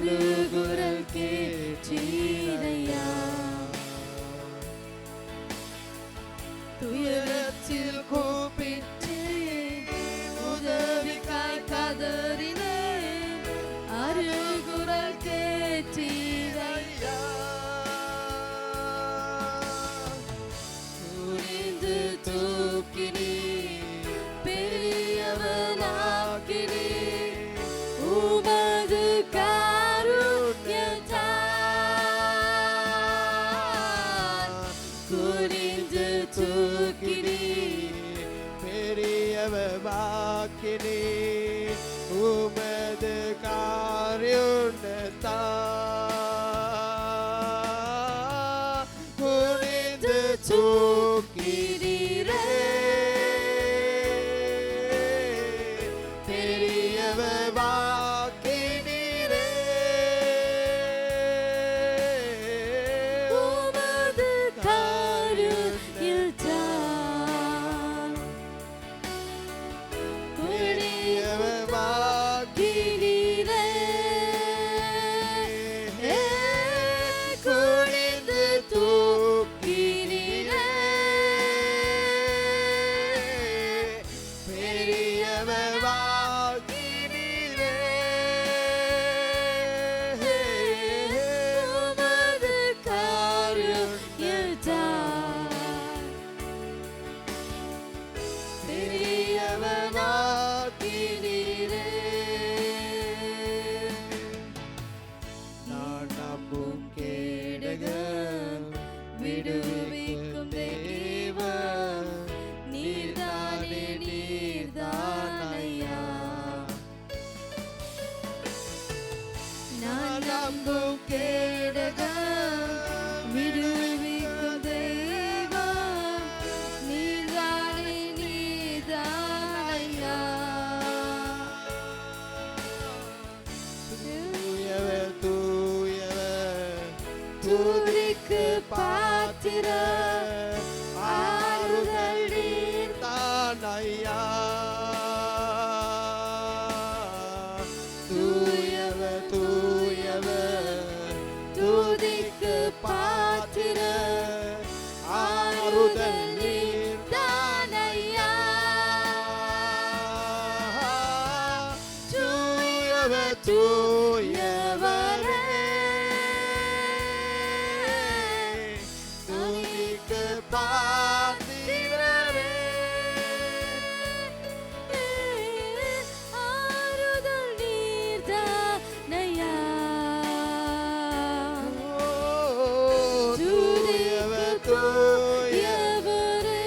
அழுகுரல் கேட்டீரையா. துயரத்தில் கூப்பிட்டு உதவிக்காய் கதறினேன், அழுகுரல் கேட்டீரையா. துணிந்து தூக்கினீ, பெரியவனாக்கினீ, உமது காருண்யத்தால். குனிந்து தூக்கினீ, பெரியவனாக்கினீ, உமது காருண்யத்தால். குனிந்து தூக்கினீரே, பெரியவனாக்கினீரே, உமது காருண்யத்தால். பெரியவனாக்கினீரே, குனிந்து தூக்கினீரே, பெரியவனாக்கினீரே, உமது காருண்யத்தால். பெரியவனாக்கினீரே. நான் நம்பும் கேடகம், விடுவிக்கும் தேவன் நீர்தானே, நீர்தானையா. நான் நம்பும் கேடகம், விடுவிக்கும் தேவன் நீர்தானே, நீர்தானையா. தூயவர், தூயவர், துதிக்கு பாத்திரர், ஆறுதல் நீர் தான் ஐயா. தூயவர், தூயவர், துதிக்கு பாத்திரர், ஆறுதல் நீர் தானையா. தூயவர், தூயவரே, துதிக்கு பாத்திரரே, ஆறுதல் நீர் தானையா. தூயவர், தூயவரே,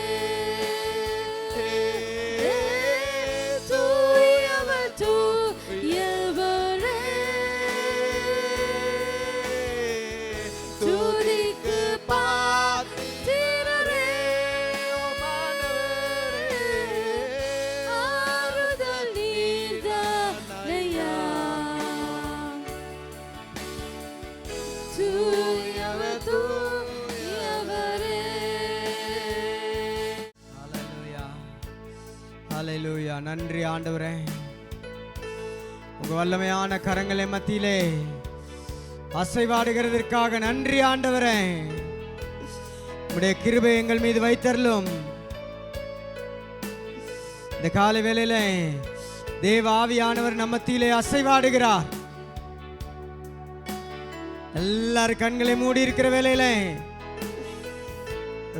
தூயவர், தூயவரே, துதிக்கு பாத்திரரே, ஆறுதல் நீர் தானையா. தூயவர், தூயவரே. ஹல்லேலூயா, ஹல்லேலூயா. நன்றி ஆண்டவரே, உங்க வல்லமையான கரங்களை மத்தியிலே அசைவாடுகிறதற்காக நன்றி ஆண்டவரே. உம்முடைய கிருபை எங்கள் மீது வைத்தருளும். இந்த காலை வேளையிலே தேவ ஆவியானவர் நம்ம மத்தியிலே அசைவாடுகிறார். எல்லாரும் கண்களை மூடி இருக்கிற வேளையிலே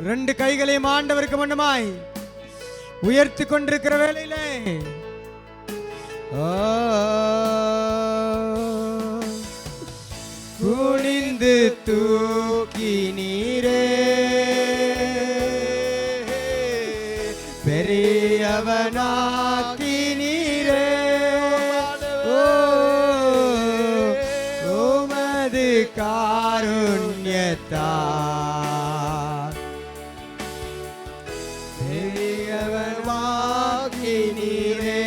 ரெண்டு கைகளையும் ஆண்டவருக்கு முன்னமாய் உயர்த்தி கொண்டிருக்கிற வேளையிலே குனிந்து தூக்கி நீரே, பெரியவனாக்கி நீரே, உமது காருண்யத்தால். பெரியவனாக்கி நீரே,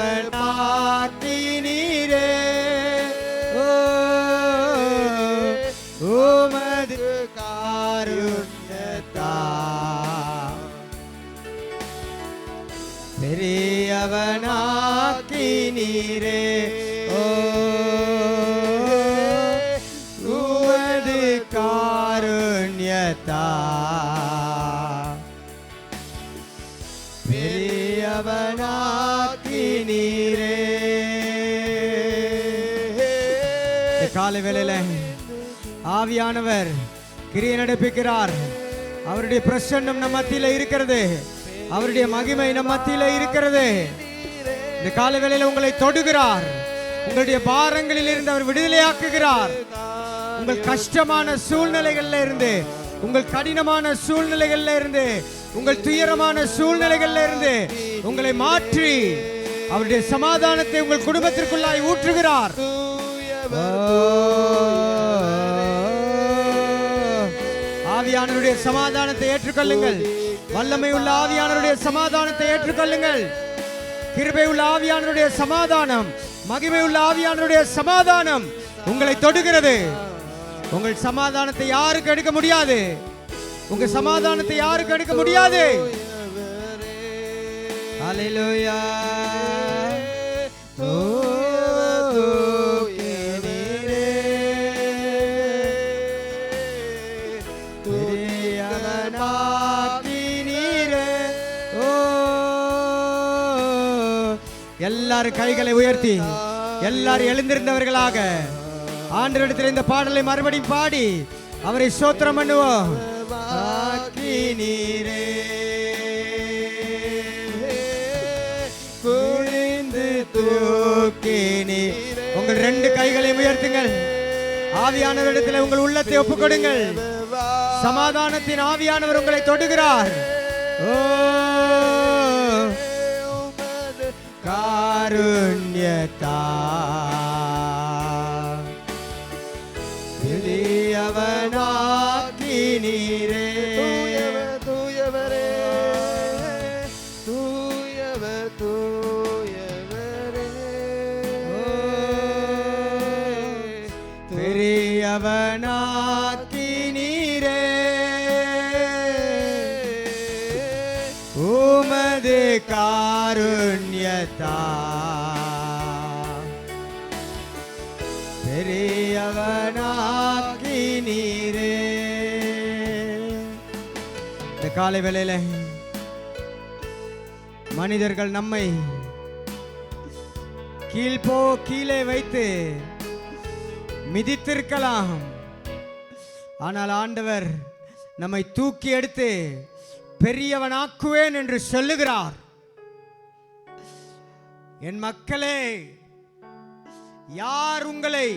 பெரியவனாக்கி நீரே, உமது காருண்யத்தா பெரியவனாக்கி நீரே. காலை வேளையில ஆவியானவர் கிரியை நடப்பிக்கிறார். அவருடைய பிரசன்னம் நம் மத்தியில இருக்கிறது. அவருடைய மகிமை நம் மத்தியில இருக்கிறது. இந்த காலை வேளையில உங்களை தொடுகிறார். உங்களுடைய பாரங்களில் இருந்து அவர் விடுதலையாக்குகிறார். உங்கள் கஷ்டமான சூழ்நிலைகள்ல இருந்து, உங்கள் கடினமான சூழ்நிலைகள்ல இருந்து, உங்கள் துயரமான சூழ்நிலைகள்ல இருந்து உங்களை மாற்றி அவருடைய சமாதானத்தை உங்கள் குடும்பத்திற்குள்ளாய் ஊற்றுகிறார். ஆவியானவருடைய சமாதானத்தை ஏற்றுக்கொள்ளுங்கள். வல்லமை உள்ள ஆவியானவருடைய சமாதானத்தை ஏற்றுக்கொள்ளுங்கள். கிருபை உள்ள ஆவியானவருடைய சமாதானம், மகிமை உள்ள ஆவியானவருடைய சமாதானம் உங்களை தொடுகிறது. உங்கள் சமாதானத்தை யாருக்கு எடுக்க முடியாது. உங்க சமாதானத்தை யாருக்கு எடுக்க முடியாது. ஹல்லேலூயா. எல்லாரும் கைகளை உயர்த்தி எல்லாரும் எழுந்திருந்தவர்களாக ஆண்டவரிடத்தில் இந்த பாடலை மறுபடியும் பாடி அவரை ஸ்தோத்திரம் பண்ணுவோம். நீரே குனிந்து தூக்கி நீர். உங்கள் ரெண்டு கைகளை உயர்த்துங்கள். ஆவியானவரிடத்தில் உங்கள் உள்ளத்தை ஒப்புக்கொடுங்கள். சமாதானத்தின் ஆவியானவர் உங்களை தொடுகிறார். ஓ காருண்யத்தா பெரியவனாக்கி நீரே. தூயவரே தூயவர் தூயவரே பெரியவனாக்கி நீரே. உமது காருண்யத்தா பெரியவனாக்கி நீரே. இந்த காலை வேளையில மனிதர்கள் நம்மை கீழே வைத்து மிதித்திருக்கலாம். ஆனால் ஆண்டவர் நம்மை தூக்கி எடுத்து பெரியவனாக்குவேன் என்று சொல்லுகிறார். என் மக்களே, யார் உங்களை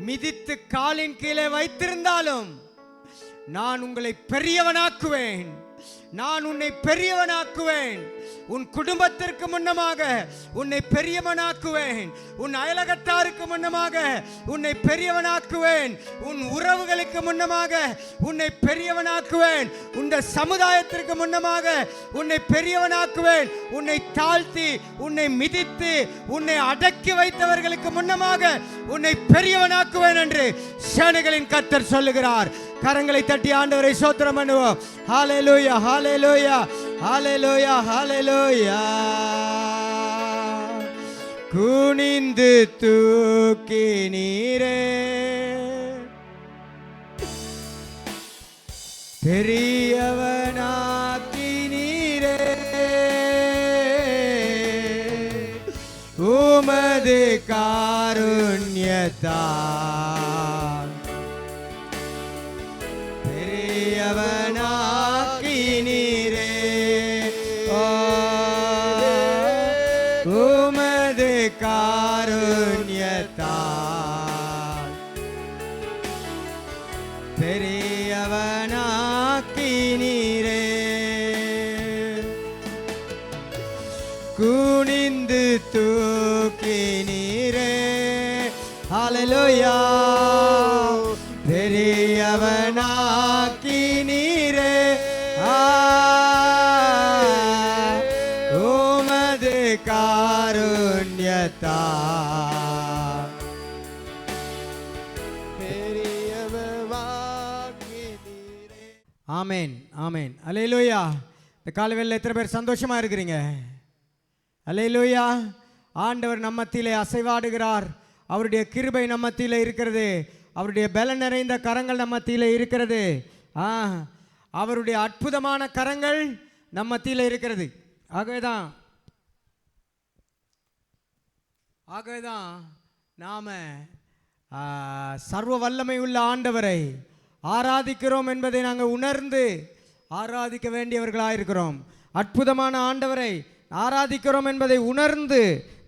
மிதித்து காலின் கீழே வைத்திருந்தாலும் நான் உங்களை பெரியவனாக்குவேன். நான் உன்னை பெரியவனாக்குவேன். உன் குடும்பத்திற்கு முன்னமாக உன்னை பெரியவனாக்குவேன். உன் அயலகத்தாருக்கு முன்னமாக உன்னை பெரியவனாக்குவேன். உன் உறவுகளுக்கு முன்னமாக உன்னை பெரியவனாக்குவேன். உந்த சமுதாயத்திற்கு முன்னமாக உன்னை பெரியவனாக்குவேன். உன்னை தாழ்த்தி உன்னை மிதித்து உன்னை அடக்கி வைத்தவர்களுக்கு முன்னமாக உன்னை பெரியவனாக்குவேன் என்று சேனைகளின் கர்த்தர் சொல்லுகிறார். கரங்களை தட்டி ஆண்டவரை ஸ்தோத்திரம் பண்ணுவோம். ஹல்லேலூயா, ஹல்லேலூயா, ஹல்லேலூயா, ஹல்லேலூயா. குனிந்து தூக்கி நீரே பெரியவனாக்கி நீரே. உமது காருண்யத்தா பெரியவனாக்கி நீரே. உமது காருண்யத்தா பெரியவனாக்கி நீரே. குனிந்து தூக்கி நீரே. ஹல்லேலூயா. பெரியவனாக்கி நீரே. உமது காருண்யத்தா பெரியவனாக்கி நீரே. ஆமேன், ஆமேன். அல்லேலூயா. இந்த காலைவேளையில எத்தனை பேர் சந்தோஷமா இருக்கிறீங்க? அல்லேலூயா. ஆண்டவர் நம்ம மத்தியிலே அசைவாடுகிறார். அவருடைய கிருபை நம்ம மத்தியிலே இருக்கிறது. அவருடைய பலன் நிறைந்த கரங்கள் நம்ம மத்தியில் இருக்கிறது. அவருடைய அற்புதமான கரங்கள் நம்ம மத்தியில் இருக்கிறது. ஆகவேதான் நாம சர்வ வல்லமை உள்ள ஆண்டவரை ஆராதிக்கிறோம் என்பதை நாங்கள் உணர்ந்து ஆராதிக்க வேண்டியவர்களாக இருக்கிறோம். அற்புதமான ஆண்டவரை ஆராதிக்கிறோம் என்பதை உணர்ந்து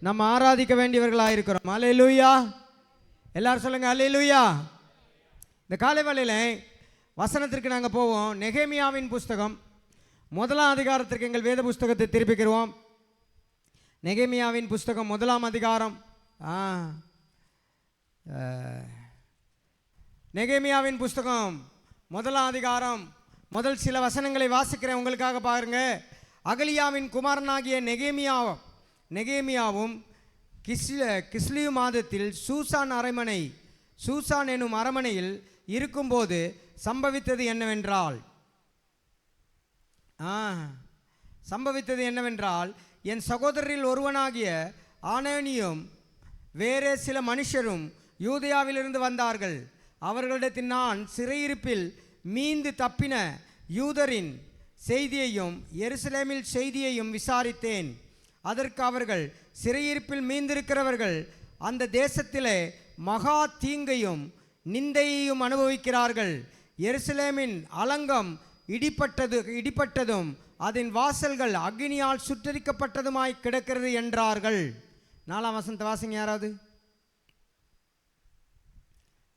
நம்ம ஆராதிக்க வேண்டியவர்களாக இருக்கிறோம். அல்லேலூயா, எல்லாரும் சொல்லுங்க அல்லேலூயா. இந்த காலை வேளையில் வசனத்திற்கு நாங்கள் போவோம். நெகேமியாவின் புஸ்தகம் 1ஆம் அதிகாரத்திற்கு எங்கள் வேத புஸ்தகத்தை திருப்பிக்கிறோம். நெகேமியாவின் புஸ்தகம் 1ஆம் அதிகாரம். நெகேமியாவின் புஸ்தகம் 1ஆம் அதிகாரம் முதல் சில வசனங்களை வாசிக்கிறேன் உங்களுக்காக பாருங்க. அகலியாவின் குமாரனாகிய நெகேமியாவும் கிஸ்லியு மாதத்தில் சூசான் எனும் அரமனையில் இருக்கும்போது சம்பவித்தது என்னவென்றால் என் சகோதரில் ஒருவனாகிய ஆனனியும் வேறே சில மனுஷரும் யூதேயாவிலிருந்து வந்தார்கள். அவர்களிடத்தில் நான் சிறையிருப்பில் மீந்து தப்பின யூதரின் செய்தியையும் எருசலேமில் செய்தியையும் விசாரித்தேன். அதற்கு அவர்கள், சிறையிருப்பில் மீந்திருக்கிறவர்கள் அந்த தேசத்திலே மகா தீங்கையும் நிந்தையையும் அனுபவிக்கிறார்கள். எருசலேமின் அலங்கம் இடிப்பட்டதும் அதன் வாசல்கள் அக்னியால் சுட்டரிக்கப்பட்டதுமாய் கிடக்கிறது என்றார்கள். 4ஆம் வசனத்தை வாசிங்க யாராவது.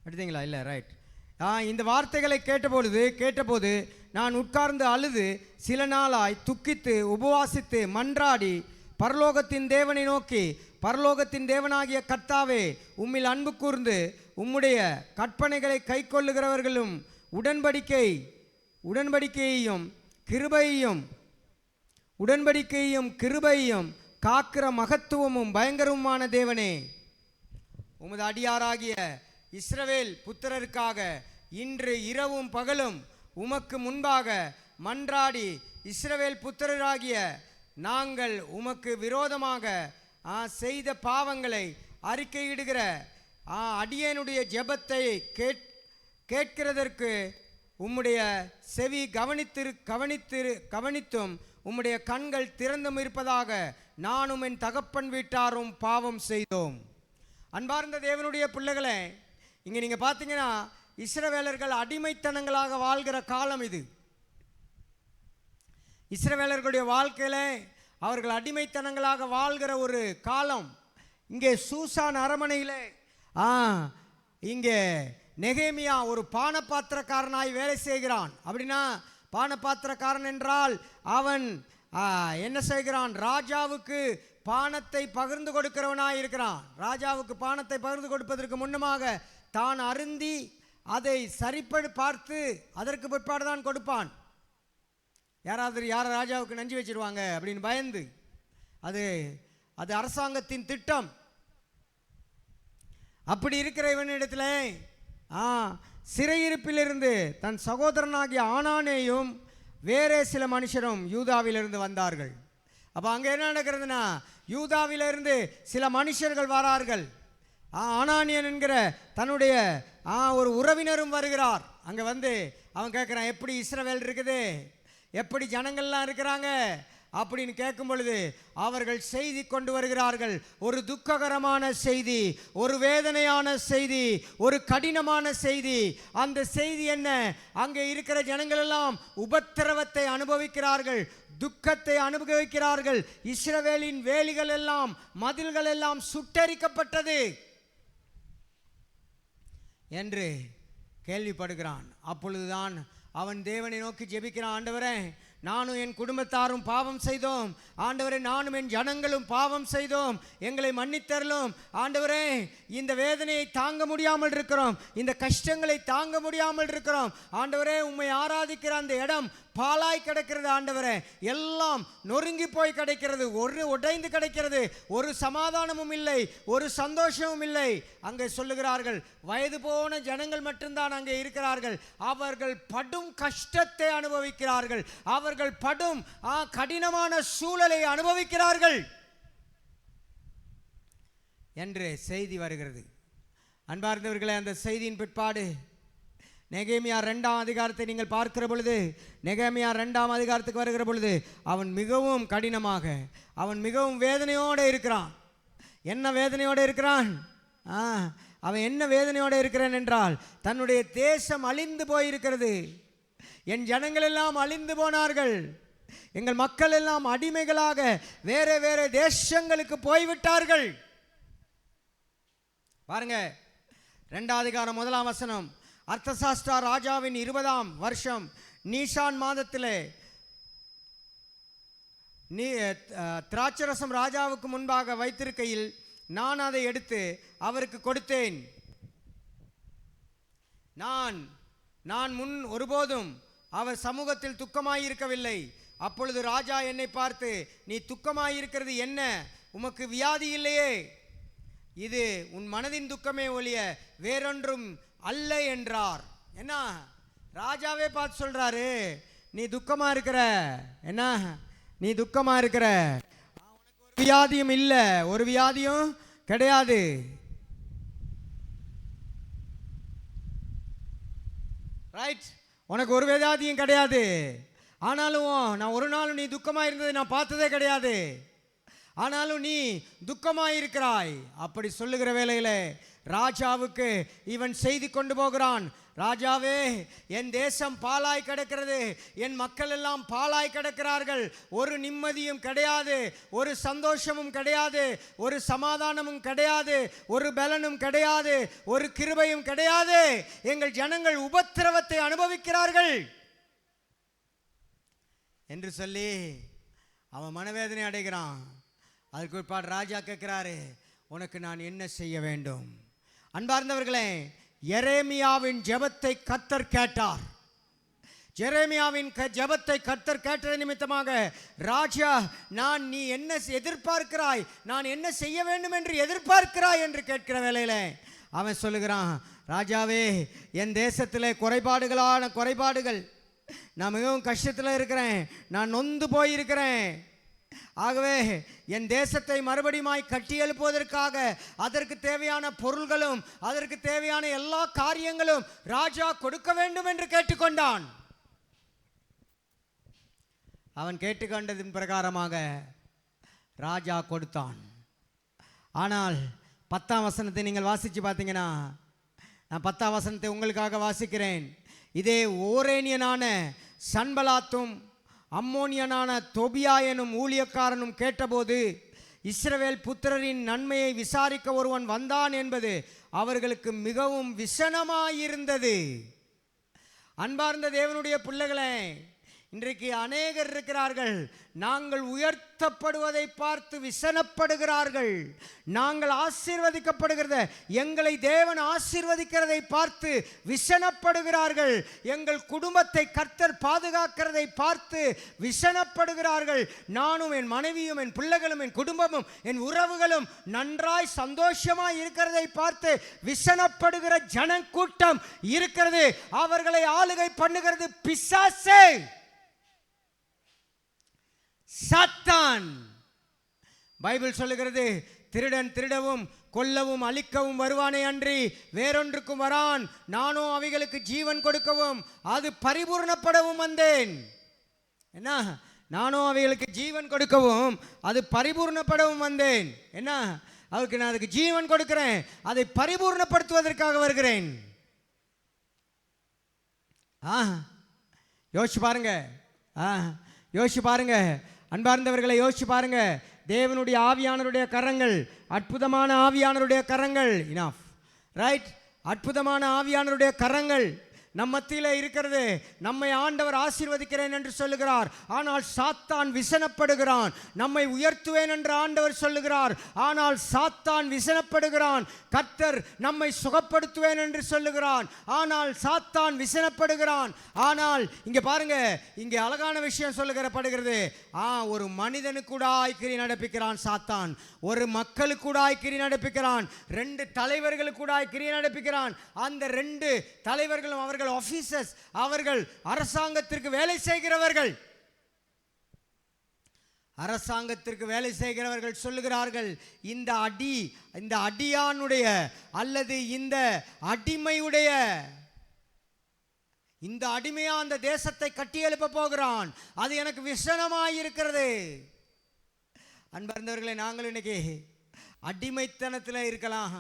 எடுத்தீங்களா? இல்லை, ரைட். இந்த வார்த்தைகளை கேட்டபோது நான் உட்கார்ந்து அழுது சில நாளாய் துக்கித்து உபவாசித்து மன்றாடி பரலோகத்தின் தேவனை நோக்கி, பரலோகத்தின் தேவனாகிய கர்த்தாவே, உம்மில் அன்பு கூர்ந்து உம்முடைய கற்பனைகளை கை கொள்ளுகிறவர்களும் உடன்படிக்கையையும் கிருபையையும் காக்கிற மகத்துவமும் பயங்கரமுமான தேவனே, உமது அடியாராகிய இஸ்ரவேல் புத்திரருக்காக இன்று இரவும் பகலும் உமக்கு முன்பாக மன்றாடி இஸ்ரவேல் புத்திரராகிய நாங்கள் உமக்கு விரோதமாக செய்த பாவங்களை அறிக்கையிடுகிற அடியேனுடைய ஜெபத்தை கேட்கிறதற்கு உம்முடைய செவி கவனித்தும் உம்முடைய கண்கள் திறந்தும் இருப்பதாக நானும் என் தகப்பன் வீட்டாரும் பாவம் செய்தோம். அன்பார்ந்த தேவனுடைய பிள்ளைகளே, இங்கே நீங்கள் பார்த்தீங்கன்னா இஸ்ரவேலர்கள் அடிமைத்தனங்களாக வாழ்கிற காலம் இது. இஸ்ரவேலர்களுடைய வாழ்க்கையில் அவர்கள் அடிமைத்தனங்களாக வாழ்கிற ஒரு காலம். இங்கே சூசான் அரமனையில் இங்கே நெகேமியா ஒரு பானபாத்திரக்காரனாய் வேலை செய்கிறான். அப்படின்னா பானபாத்திரக்காரன் என்றால் அவன் என்ன செய்கிறான்? ராஜாவுக்கு பானத்தை பகிர்ந்து கொடுக்கிறவனாய் இருக்கிறான். ராஜாவுக்கு பானத்தை பகிர்ந்து கொடுப்பதற்கு முன்னமாக தான் அருந்தி அதை பார்த்து அதற்கு பிற்பாடு தான் கொடுப்பான். யார ராஜாவுக்கு நஞ்சு வச்சிருவாங்க அப்படின்னு பயந்து. அது அரசாங்கத்தின் திட்டம். அப்படி இருக்கிற இவனிடத்தில் சிறையிருப்பிலிருந்து தன் சகோதரனாகிய ஆனானேயும் வேறே சில மனுஷரும் யூதாவிலிருந்து வந்தார்கள். அப்போ அங்கே என்ன நடக்கிறதுனா, யூதாவிலிருந்து சில மனுஷர்கள் வரார்கள். ஆனானியன் என்கிற தன்னுடைய ஒரு உறவினரும் வருகிறார். அங்கே வந்து அவன் கேட்குறான், எப்படி இஸ்ரவேல் இருக்குது, எப்படி ஜனங்கள்லாம் இருக்கிறாங்க அப்படின்னு கேட்கும் பொழுது அவர்கள் செய்தி கொண்டு வருகிறார்கள். ஒரு துக்ககரமான செய்தி, ஒரு வேதனையான செய்தி, ஒரு கடினமான செய்தி. அந்த செய்தி என்ன? அங்கே இருக்கிற ஜனங்கள் எல்லாம் உபத்திரவத்தை அனுபவிக்கிறார்கள், துக்கத்தை அனுபவிக்கிறார்கள். இஸ்ரவேலின் வேலிகள் எல்லாம் மதில்கள் எல்லாம் சுட்டரிக்கப்பட்டது என்று கேள்விப்படுகிறான். அப்பொழுதுதான் அவன் தேவனை நோக்கி ஜெபிக்கிறான். ஆண்டவரே, நானும் என் குடும்பத்தாரும் பாவம் செய்தோம். ஆண்டவரே, நானும் என் ஜனங்களும் பாவம் செய்தோம். எங்களை மன்னித்தரலும். ஆண்டவரே, இந்த வேதனையை தாங்க முடியாமல் இருக்கிறோம், இந்த கஷ்டங்களை தாங்க முடியாமல் இருக்கிறோம். ஆண்டவரே, உம்மை ஆராதிக்கிற அந்த இடம் பாலாய் கிடக்கிறது. ஆண்டவரே, எல்லாம் நொறுங்கி போய் கிடைக்கிறது, உடைந்து கிடைக்கிறது. ஒரு சமாதானமும் இல்லை, ஒரு சந்தோஷமும் இல்லை. அங்கே சொல்லுகிறார்கள், வயது போன ஜனங்கள் மட்டும்தான் அங்கே இருக்கிறார்கள். அவர்கள் படும் கஷ்டத்தை அனுபவிக்கிறார்கள், அவர்கள் படும் கடினமான சூழலை அனுபவிக்கிறார்கள் என்று செய்தி வருகிறது. அன்பார்ந்தவர்களே, அந்த செய்தியின் பிற்பாடு நெகேமியா 2ஆம் அதிகாரத்தை நீங்கள் பார்க்கிற பொழுது, நெகேமியா 2ஆம் அதிகாரத்துக்கு வருகிற பொழுது அவன் மிகவும் கடினமாக, அவன் மிகவும் வேதனையோடு இருக்கிறான். என்ன வேதனையோடு இருக்கிறான்? அவன் என்ன வேதனையோடு இருக்கிறான் என்றால், தன்னுடைய தேசம் அழிந்து போயிருக்கிறது, என் ஜனங்கள் எல்லாம் அழிந்து போனார்கள், எங்கள் மக்கள் எல்லாம் அடிமைகளாக வேற வேற தேசங்களுக்கு போய்விட்டார்கள். பாருங்க, 2ஆம் அதிகாரம் 1ஆம் வசனம். அர்த்தசாஸ்டா ராஜாவின் 20ஆம் வருஷம் நீசான் மாதத்திலே திராட்சரசம் ராஜாவுக்கு முன்பாக வைத்திருக்கையில் நான் அதை எடுத்து அவருக்கு கொடுத்தேன். நான் முன் ஒருபோதும் அவர் சமூகத்தில் துக்கமாயிருக்கவில்லை. அப்பொழுது ராஜா என்னை பார்த்து, நீ துக்கமாயிருக்கிறது என்ன? உமக்கு வியாதி இல்லையே? இது உன் மனதின் துக்கமே ஒழிய வேறொன்றும் அல்ல என்றார். என்ன, ராஜாவே பார்த்து சொல்றாரு, நீ துக்கமா இருக்கிற, என்ன நீ துக்கமா இருக்கிற, ஒரு வியாதியும் இல்லை, ஒரு வியாதியும் கிடையாது. ரைட், உனக்கு ஒரு வியாதியும் கிடையாது. ஆனாலும் நான் ஒரு நாள் நீ துக்கமா இருந்ததை நான் பார்த்ததே கிடையாது. ஆனாலும் நீ துக்கமாயிருக்கிறாய். அப்படி சொல்லுகிற வேளையிலே ராஜாவுக்கு இவன் செய்தி கொண்டு போகிறான். ராஜாவே, என் தேசம் பாலாய் கிடக்கிறது, என் மக்கள் எல்லாம் பாலாய் கிடக்கிறார்கள், ஒரு நிம்மதியும் கிடையாது, ஒரு சந்தோஷமும் கிடையாது, ஒரு சமாதானமும் கிடையாது, ஒரு பலனும் கிடையாது, ஒரு கிருபையும் கிடையாது. எங்கள் ஜனங்கள் உபத்திரவத்தை அனுபவிக்கிறார்கள் என்று சொல்லி அவன் மனவேதனை அடைகிறான். அதுக்கு பிற்பாடு ராஜா கேட்கிறாரு, உனக்கு நான் என்ன செய்ய வேண்டும்? அன்பார்ந்தவர்களே, எரேமியாவின் ஜெபத்தை கர்த்தர் கேட்டார். எரேமியாவின் ஜெபத்தை கர்த்தர் கேட்டது நிமித்தமாக ராஜா, நீ என்ன எதிர்பார்க்கிறாய், நான் என்ன செய்ய வேண்டும் என்று எதிர்பார்க்கிறாய் என்று கேட்கிற வேளையில அவன் சொல்லுகிறான், ராஜாவே, என் தேசத்திலே குறைபாடுகள், நான் மிகவும் கஷ்டத்தில் இருக்கிறேன், நான் நொந்து போயிருக்கிறேன். ஆகவே என் தேசத்தை மறுபடியும் கட்டி எழுப்புவதற்காக அதற்கு தேவையான பொருள்களும் அதற்கு தேவையான எல்லா காரியங்களும் ராஜா கொடுக்க வேண்டும் என்று கேட்டுக்கொண்டான். அவன் கேட்டுக்கொண்டதின் பிரகாரமாக ராஜா கொடுத்தான். ஆனால் 10ஆம் வசனத்தை நீங்கள் வாசித்து பார்த்தீங்கன்னா, நான் 10ஆம் வசனத்தை உங்களுக்காக வாசிக்கிறேன். இதே ஓரேனியனான சன்பலாத்தும் அம்மோனியனான தொபியா எனும் ஊழியக்காரனும் கேட்டபோது, இஸ்ரவேல் புத்திரரின் நன்மையை விசாரிக்க ஒருவன் வந்தான் என்பது அவர்களுக்கு மிகவும் விசனமாயிருந்தது. அன்பார்ந்த தேவனுடைய பிள்ளைகளே, இன்றைக்கு அநேகர் இருக்கிறார்கள், நாங்கள் உயர்த்தப்படுவதை பார்த்து விசனப்படுகிறார்கள். நாங்கள் ஆசீர்வதிக்கப்படுகிறத, எங்களை தேவன் ஆசீர்வதிக்கிறதை பார்த்து விசனப்படுகிறார்கள். எங்கள் குடும்பத்தை கர்த்தர் பாதுகாக்கிறதை பார்த்து விசனப்படுகிறார்கள். நானும் என் மனைவியும் என் பிள்ளைகளும் என் குடும்பமும் என் உறவுகளும் நன்றாய் சந்தோஷமாய் இருக்கிறதை பார்த்து விசனப்படுகிற ஜனக்கூட்டம் இருக்கிறது. அவர்களை ஆளுகை பண்ணுகிறது பிசாசே, சாத்தான். பைபிள் சொல்லுகிறது, திருடன் திருடவும் கொல்லவும் அழிக்கவும் வருவானே அன்றி வேறொன்றுக்கும் வரான், நானோ அவைகளுக்கு ஜீவன் கொடுக்கவும் அது பரிபூர்ணப்படவும் வந்தேன். என்ன, நானோ அவைகளுக்கு ஜீவன் கொடுக்கவும் அது பரிபூர்ணப்படவும் வந்தேன். என்ன, அவருக்கு நான் அதுக்கு ஜீவன் கொடுக்கிறேன், அதை பரிபூர்ணப்படுத்துவதற்காக வருகிறேன். யோசிச்சு பாருங்க, யோசிச்சு பாருங்க அன்பார்ந்தவர்களை, யோசிச்சு பாருங்க. தேவனுடைய ஆவியானவருடைய கரங்கள், அற்புதமான ஆவியானவருடைய கரங்கள், இனஃப் ரைட், அற்புதமான ஆவியானவருடைய கரங்கள் நம் மத்தியில் இருக்கிறது. நம்மை ஆண்டவர் ஆசீர்வதிக்கிறேன் என்று சொல்லுகிறார். ஆனால் சாத்தான் விசனப்படுகிறான். நம்மை உயர்த்துவேன் என்று ஆண்டவர் சொல்லுகிறார். ஆனால் சாத்தான் விசனப்படுகிறான். கர்த்தர் நம்மை சுகப்படுத்துவேன் என்று சொல்லுகிறான். ஆனால் சாத்தான் விசனப்படுகிறான். ஆனால் இங்கே பாருங்க, இங்கே அழகான விஷயம் சொல்லுகிறப்படுகிறது. ஒரு மனிதனுக்கு கூட கிரி நடப்பிக்கிறான் சாத்தான். ஒரு மக்களுக்கு கூட கிரி நடப்பிக்கிறான். 2 தலைவர்களுக்கு கூட கிரி நடப்பிக்கிறான். அந்த 2 தலைவர்களும் அவர்கள் ஆபீசர்ஸ், அவர்கள் அரசாங்கத்திற்கு வேலை செய்கிறவர்கள். அரசாங்கத்திற்கு வேலை செய்கிறவர்கள் சொல்லுகிறார்கள், இந்த அடியானுடைய அல்லது இந்த அடிமையுடைய இந்த அடிமையா அந்த தேசத்தை கட்டியெழுப்ப போகிறான், அது எனக்கு விசனமாயிருக்கிறது. அன்பர்ந்தவர்களே, நாங்கள் இன்னைக்கு அடிமைத்தனத்தில் இருக்கலாம்,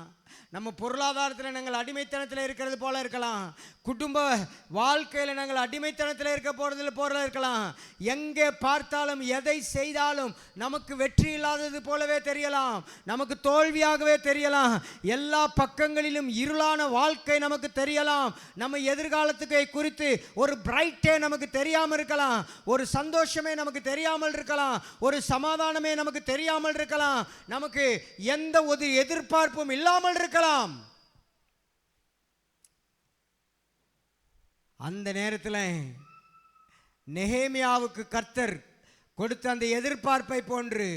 நம்ம பொருளாதாரத்தில் நாங்கள் அடிமைத்தனத்தில் இருக்கிறது போல இருக்கலாம், குடும்ப வாழ்க்கையில் நாங்கள் அடிமைத்தனத்தில் இருக்க போல இருக்கலாம், எங்கே பார்த்தாலும் எதை செய்தாலும் நமக்கு வெற்றி இல்லாதது போலவே தெரியலாம், நமக்கு தோல்வியாகவே தெரியலாம், எல்லா பக்கங்களிலும் இருளான வாழ்க்கை நமக்கு தெரியலாம், நம்ம எதிர்காலத்துக்கு குறித்து ஒரு பிரைட்டே நமக்கு தெரியாமல் இருக்கலாம், ஒரு சந்தோஷமே நமக்கு தெரியாமல் இருக்கலாம், ஒரு சமாதானமே நமக்கு தெரியாமல் இருக்கலாம், நமக்கு எந்த ஒரு எதிர்பார்ப்பும் இல்லாமல் இருக்கலாம். அந்த நேரத்தில் நெகேமியாவுக்கு கர்த்தர் கொடுத்த அந்த எதிர்பார்ப்பை போன்று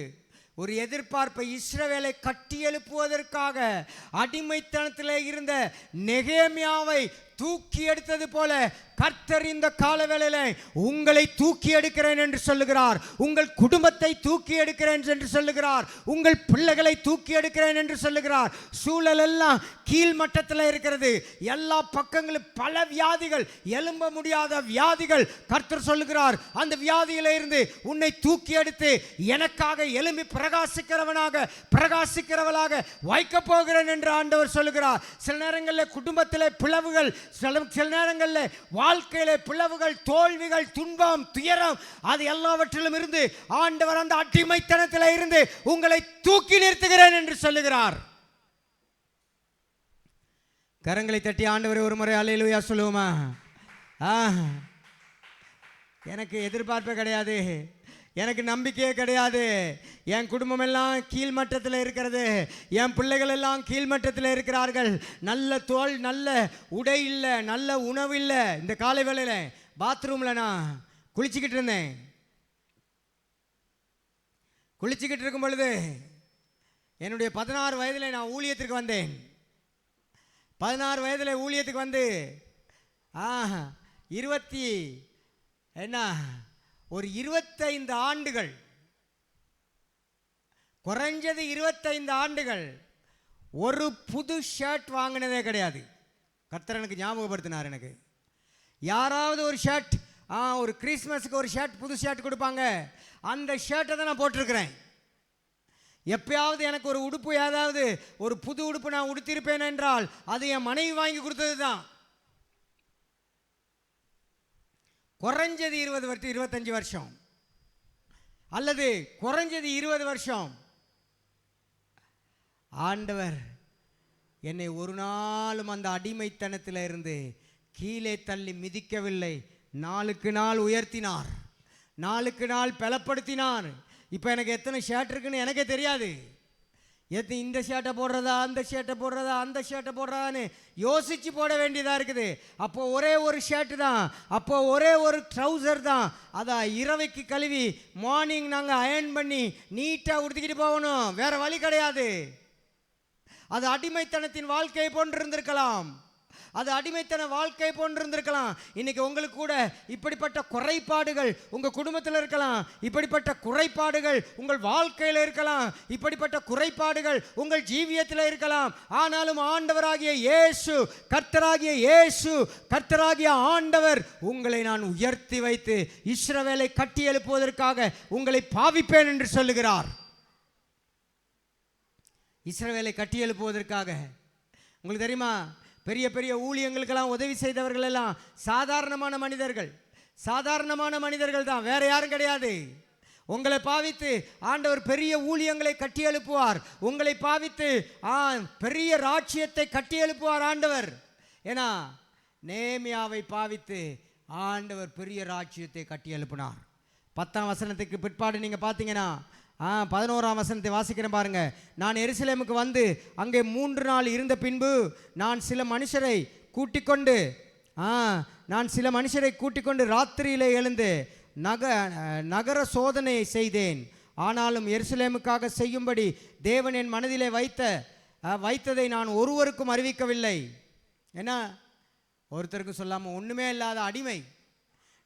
ஒரு எதிர்பார்ப்பை இஸ்ரவேலை கட்டி எழுப்புவதற்காக அடிமைத்தனத்தில் இருந்த நெகேமியாவை தூக்கி எடுத்தது போல கர்த்தர் இந்த காலவேளையில் உங்களை தூக்கி எடுக்கிறேன் என்று சொல்லுகிறார், உங்கள் குடும்பத்தை தூக்கி எடுக்கிறேன் என்று சொல்லுகிறார், உங்கள் பிள்ளைகளை தூக்கி எடுக்கிறேன் என்று சொல்லுகிறார். சூழல் எல்லாம் கீழ் மட்டத்தில் இருக்கிறது, எல்லா பக்கங்களும் பல வியாதிகள், எழும்ப முடியாத வியாதிகள். கர்த்தர் சொல்லுகிறார், அந்த வியாதியில இருந்து உன்னை தூக்கி எடுத்து எனக்காக எழும்பி பிரகாசிக்கிறவளாக வைக்க போகிறேன் என்று ஆண்டவர் சொல்லுகிறார். சில நேரங்களில் குடும்பத்திலே பிளவுகள், சில நேரங்களில் வாழ்க்கையிலே பிளவுகள், தோல்விகள், துன்பம், துயரம், அது எல்லாவற்றிலும் இருந்து ஆண்டவர் அந்த அடிமைத்தனத்தில் இருந்து உங்களை தூக்கி நிறுத்துகிறேன் என்று சொல்லுகிறார். கரங்களை தட்டி ஆண்டவரை ஒரு முறை அல்லேலூயா சொல்லுவோமா? எனக்கு எதிர்பார்ப்பே கிடையாது, எனக்கு நம்பிக்கையே கிடையாது, என் குடும்பம் எல்லாம் கீழ்மட்டத்தில் இருக்கிறது, என் பிள்ளைகள் எல்லாம் கீழ்மட்டத்தில் இருக்கிறார்கள், நல்ல உடை இல்லை, நல்ல உணவு இல்லை. இந்த காலை வேளையில் பாத்ரூமில் நான் குளிச்சுக்கிட்டு இருந்தேன். குளிச்சுக்கிட்டு இருக்கும் பொழுது என்னுடைய 16 வயதில் நான் ஊழியத்திற்கு வந்தேன். 16 வயதில் ஊழியத்துக்கு வந்து ஒரு 25 ஆண்டுகள், குறைஞ்சது 25 ஆண்டுகள் ஒரு புது ஷர்ட் வாங்கினதே கிடையாது. கர்த்தர் எனக்கு ஞாபகப்படுத்தினார். எனக்கு யாராவது ஒரு ஷர்ட், ஒரு கிறிஸ்மஸுக்கு ஒரு ஷர்ட், புது ஷர்ட் கொடுப்பாங்க, அந்த ஷர்ட்டை தான் நான் போட்டிருக்கிறேன். எப்பயாவது எனக்கு ஒரு உடுப்பு, ஏதாவது ஒரு புது உடுப்பு நான் உடுத்திருப்பேன் என்றால் அது என் மனைவி வாங்கி கொடுத்தது தான். குறைஞ்சது 25 வருஷம் அல்லது குறைஞ்சது 20 வருஷம் ஆண்டவர் என்னை ஒரு நாளும் அந்த அடிமைத்தனத்தில் இருந்து கீழே தள்ளி மிதிக்கவில்லை. நாளுக்கு நாள் உயர்த்தினார், நாளுக்கு நாள் பலப்படுத்தினார். இப்போ எனக்கு எத்தனை ஷர்ட் இருக்குன்னு எனக்கே தெரியாது. இந்த ஷர்ட்டை போடுறதா, அந்த ஷர்ட்டை போடுறதா, அந்த ஷர்ட்டை போடுறதான்னு யோசித்து போட வேண்டியதாக இருக்குது. அப்போது ஒரே ஒரு ஷர்ட்டு தான், அப்போது ஒரே ஒரு ட்ரௌசர் தான், அதை இரவைக்கு கழுவி மார்னிங் நாங்கள் அயர்ன் பண்ணி நீட்டாக உடுத்திக்கிட்டு போகணும், வேறு வழி கிடையாது. அது அடிமைத்தனத்தின் வாழ்க்கையை போன்று இருந்திருக்கலாம், அது அடிமைத்தன வாழ்க்கை போன்று இருந்திருக்கலாம். இன்னைக்கு உங்களுக்கு கூட இப்படிப்பட்ட குறைபாடுகள் உங்கள் குடும்பத்தில் இருக்கலாம், இப்படிப்பட்ட குறைபாடுகள் உங்கள் வாழ்க்கையில் இருக்கலாம், இப்படிப்பட்ட குறைபாடுகள் உங்கள் ஜீவியத்தில் இருக்கலாம். ஆனாலும் ஆண்டவராகிய இயேசு, கர்த்தராகிய ஆண்டவர் உங்களை நான் உயர்த்தி வைத்து இஸ்ரவேலை கட்டி எழுப்புவதற்காக உங்களை பாவிப்பேன் என்று சொல்லுகிறார். இஸ்ரவேலை கட்டி எழுப்புவதற்காக. உங்களுக்கு தெரியுமா, பெரிய பெரிய ஊழியங்களுக்கெல்லாம் உதவி செய்தவர்கள் எல்லாம் சாதாரணமான மனிதர்கள் தான், வேற யாரும் கிடையாது. உங்களை பாவித்து ஆண்டவர் பெரிய ஊழியங்களை கட்டி எழுப்புவார், உங்களை பாவித்து பெரிய ராஜ்யத்தை கட்டி எழுப்புவார் ஆண்டவர். ஏன்னா நேமியாவை பாவித்து ஆண்டவர் பெரிய ராஜ்யத்தை கட்டி எழுப்பினார். 10ஆம் வசனத்துக்கு பிற்பாடு நீங்கள் பார்த்தீங்கன்னா 11ஆம் வசனத்தை வாசிக்கிறேன் பாருங்க. நான் எருசலேமுக்கு வந்து அங்கே 3 நாள் இருந்த பின்பு நான் சில மனுஷரை கூட்டிக் கொண்டு ராத்திரியிலே எழுந்து நகர சோதனையை செய்தேன். ஆனாலும் எருசலேமுக்காக செய்யும்படி தேவன் என் மனதிலே வைத்ததை நான் ஒருவருக்கும் அறிவிக்கவில்லை. ஏன்னா ஒருத்தருக்கும் சொல்லாமல் ஒன்றுமே இல்லாத அடிமை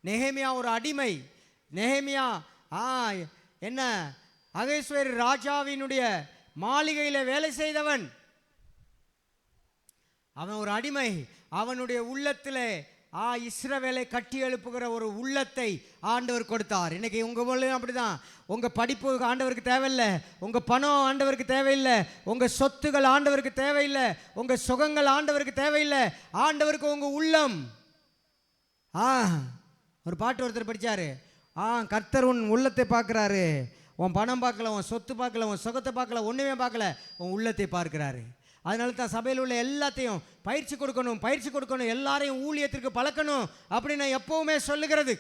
நெகேமியா, ஒரு அடிமை நெகேமியா. என்ன, அகஸ்வேரு ராஜாவினுடைய மாளிகையில வேலை செய்தவன். அவன் ஒரு அடிமை. அவனுடைய உள்ளத்திலே இஸ்ரவேலை கட்டி எழுப்புகிற ஒரு உள்ளத்தை ஆண்டவர் கொடுத்தார். இன்னைக்கு உங்க போல அப்படிதான். உங்க படிப்பு ஆண்டவருக்கு தேவையில்லை, உங்க பணம் ஆண்டவருக்கு தேவையில்லை, உங்க சொத்துகள் ஆண்டவருக்கு தேவையில்லை, உங்க சுகங்கள் ஆண்டவருக்கு தேவையில்லை. ஆண்டவருக்கு உங்க உள்ளம். ஒரு பாட்டு ஒருத்தர் படிச்சாரு. கர்த்தர் உன் உள்ளத்தை பார்க்கிறாரு. உன் பணம் பார்க்கல, உன் சொத்து பார்க்கல, உன் சுகத்தை பார்க்கல, ஒண்ணுமே பார்க்கல, உன் உள்ளத்தை பார்க்கிறாரு. அதனால தான் சபையில் உள்ள எல்லாத்தையும் பயிற்சி கொடுக்கணும், எல்லாரையும் ஊழியத்திற்கு பழக்கணும் அப்படின்னு நான் எப்பவுமே சொல்லுகிறது.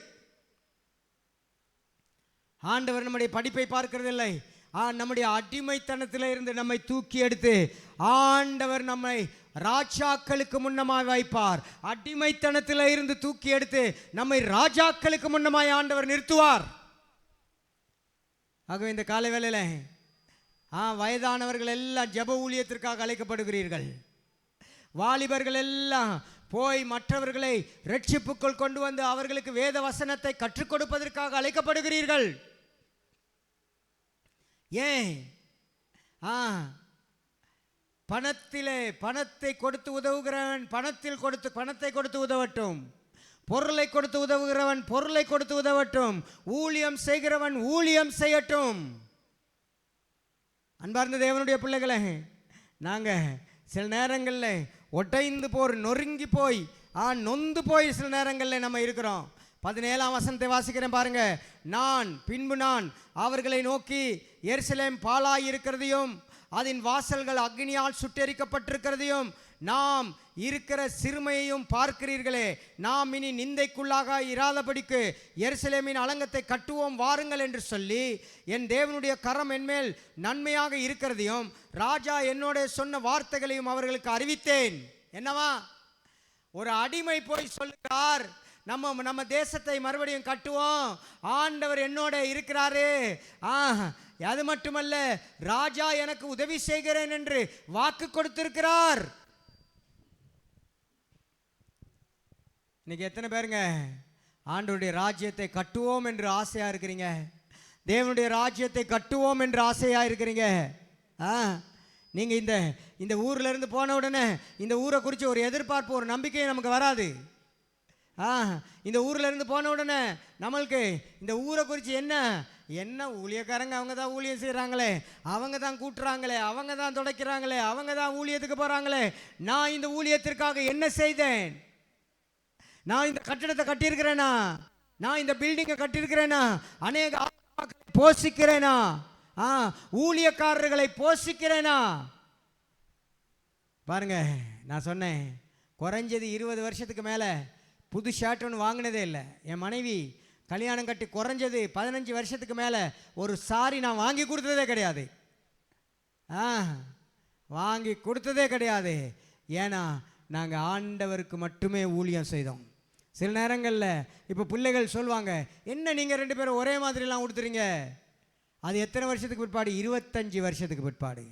ஆண்டவர் நம்முடைய படிப்பை பார்க்கிறது இல்லை, நம்முடைய அடிமைத்தனத்தில் இருந்து நம்மை தூக்கி எடுத்து ஆண்டவர் நம்மை ராஜாக்களுக்கு முன்னமாய் வைப்பார். அடிமைத்தனத்தில் இருந்து தூக்கி எடுத்து நம்மை ராஜாக்களுக்கு முன்னமாய் ஆண்டவர் நிறுத்துவார். ஆகவே இந்த காலை வேளையில வயதானவர்கள் எல்லாம் ஜெப ஊழியத்திற்காக அழைக்கப்படுகிறீர்கள். வாலிபர்கள் எல்லாம் போய் மற்றவர்களை ரட்சிப்புக்குள் கொண்டு வந்து அவர்களுக்கு வேத வசனத்தை கற்றுக் கொடுப்பதற்காக அழைக்கப்படுகிறீர்கள். ஏன்? பணத்தை கொடுத்து உதவுகிறவன் பணத்தை கொடுத்து உதவட்டும், பொருளை கொடுத்து உதவுகிறவன் பொருளை கொடுத்து உதவட்டும், ஊழியம் செய்கிறவன் ஊழியம் செய்யட்டும். அன்பார்ந்த தேவனுடைய பிள்ளைகளே, நாங்கள் சில நேரங்களில் ஒட்டைந்து நொறுங்கி போய் நொந்து போய் சில நேரங்களில் நம்ம இருக்கிறோம். 17ஆம் வசனத்தை வாசிக்கிறேன் பாருங்க. பின்பு நான் அவர்களை நோக்கி, எருசலேம் பாழாய் இருக்கிறதையும் அதன் வாசல்கள் அக்னியால் சுட்டெரிக்கப்பட்டிருக்கிறதையும் நாம் இருக்கிற சிறுமையையும் பார்க்கிறீர்களே, நாம் இனி நிந்தைக்குள்ளாக இராதபடிக்கு எருசலேமின் அலங்கத்தை கட்டுவோம் வாருங்கள் என்று சொல்லி, என் தேவனுடைய கரம் என்மேல் நன்மையாக இருக்கிறதையும் ராஜா என்னோட சொன்ன வார்த்தைகளையும் அவர்களுக்கு அறிவித்தேன். என்னவா? ஒரு அடிமை போய் சொல்லுகிறார், நம்ம தேசத்தை மறுபடியும் கட்டுவோம், ஆண்டவர் என்னோட இருக்கிறாரு. அது மட்டுமல்ல, ராஜா எனக்கு உதவி செய்கிறேன் என்று வாக்கு கொடுத்திருக்கிறார். இன்னைக்கு எத்தனை பேருங்க ஆண்டவருடைய ராஜ்யத்தை கட்டுவோம் என்று ஆசையா இருக்கிறீங்க? தேவனுடைய ராஜ்யத்தை கட்டுவோம் என்று ஆசையா இருக்கிறீங்க? நீங்க இந்த ஊர்ல இருந்து போன உடனே இந்த ஊரை குறித்து ஒரு எதிர்பார்ப்பு, ஒரு நம்பிக்கை நமக்கு வராது. இந்த ஊர்ல இருந்து போன உடனே நம்மளுக்கு இந்த ஊரை குறித்து என்ன ஊழியக்காரங்க, அவங்க தான் ஊழியம் செய்கிறாங்களே, அவங்க தான் கூட்டுறாங்களே, அவங்க தான் துடைக்கிறாங்களே, அவங்க தான் ஊழியத்துக்கு போகிறாங்களே, நான் இந்த ஊழியத்திற்காக என்ன செய்தேன்? நான் இந்த கட்டடத்தை கட்டியிருக்கிறேனா? நான் இந்த பில்டிங்கை கட்டியிருக்கிறேனா? அநேக போஷிக்கிறேனா? ஊழியக்காரர்களை போஷிக்கிறேனா? பாருங்க, நான் சொன்னேன், குறைஞ்சது 20 வருஷத்துக்கு மேலே புது ஷர்ட் ஒன்று வாங்கினதே இல்லை. என் மனைவி கல்யாணம் கட்டி குறைஞ்சது 15 வருஷத்துக்கு மேலே ஒரு சாரி நான் வாங்கி கொடுத்ததே கிடையாது. வாங்கி கொடுத்ததே கிடையாது. ஏன்னா நாங்கள் ஆண்டவருக்கு மட்டுமே ஊழியம் செய்தோம். சில நேரங்களில் இப்போ பிள்ளைகள் சொல்லுவாங்க, என்ன நீங்கள் 2 பேரும் ஒரே மாதிரிலாம் கொடுத்துறீங்க? அது எத்தனை வருஷத்துக்கு பிற்பாடு? 25 வருஷத்துக்கு பிற்பாடு.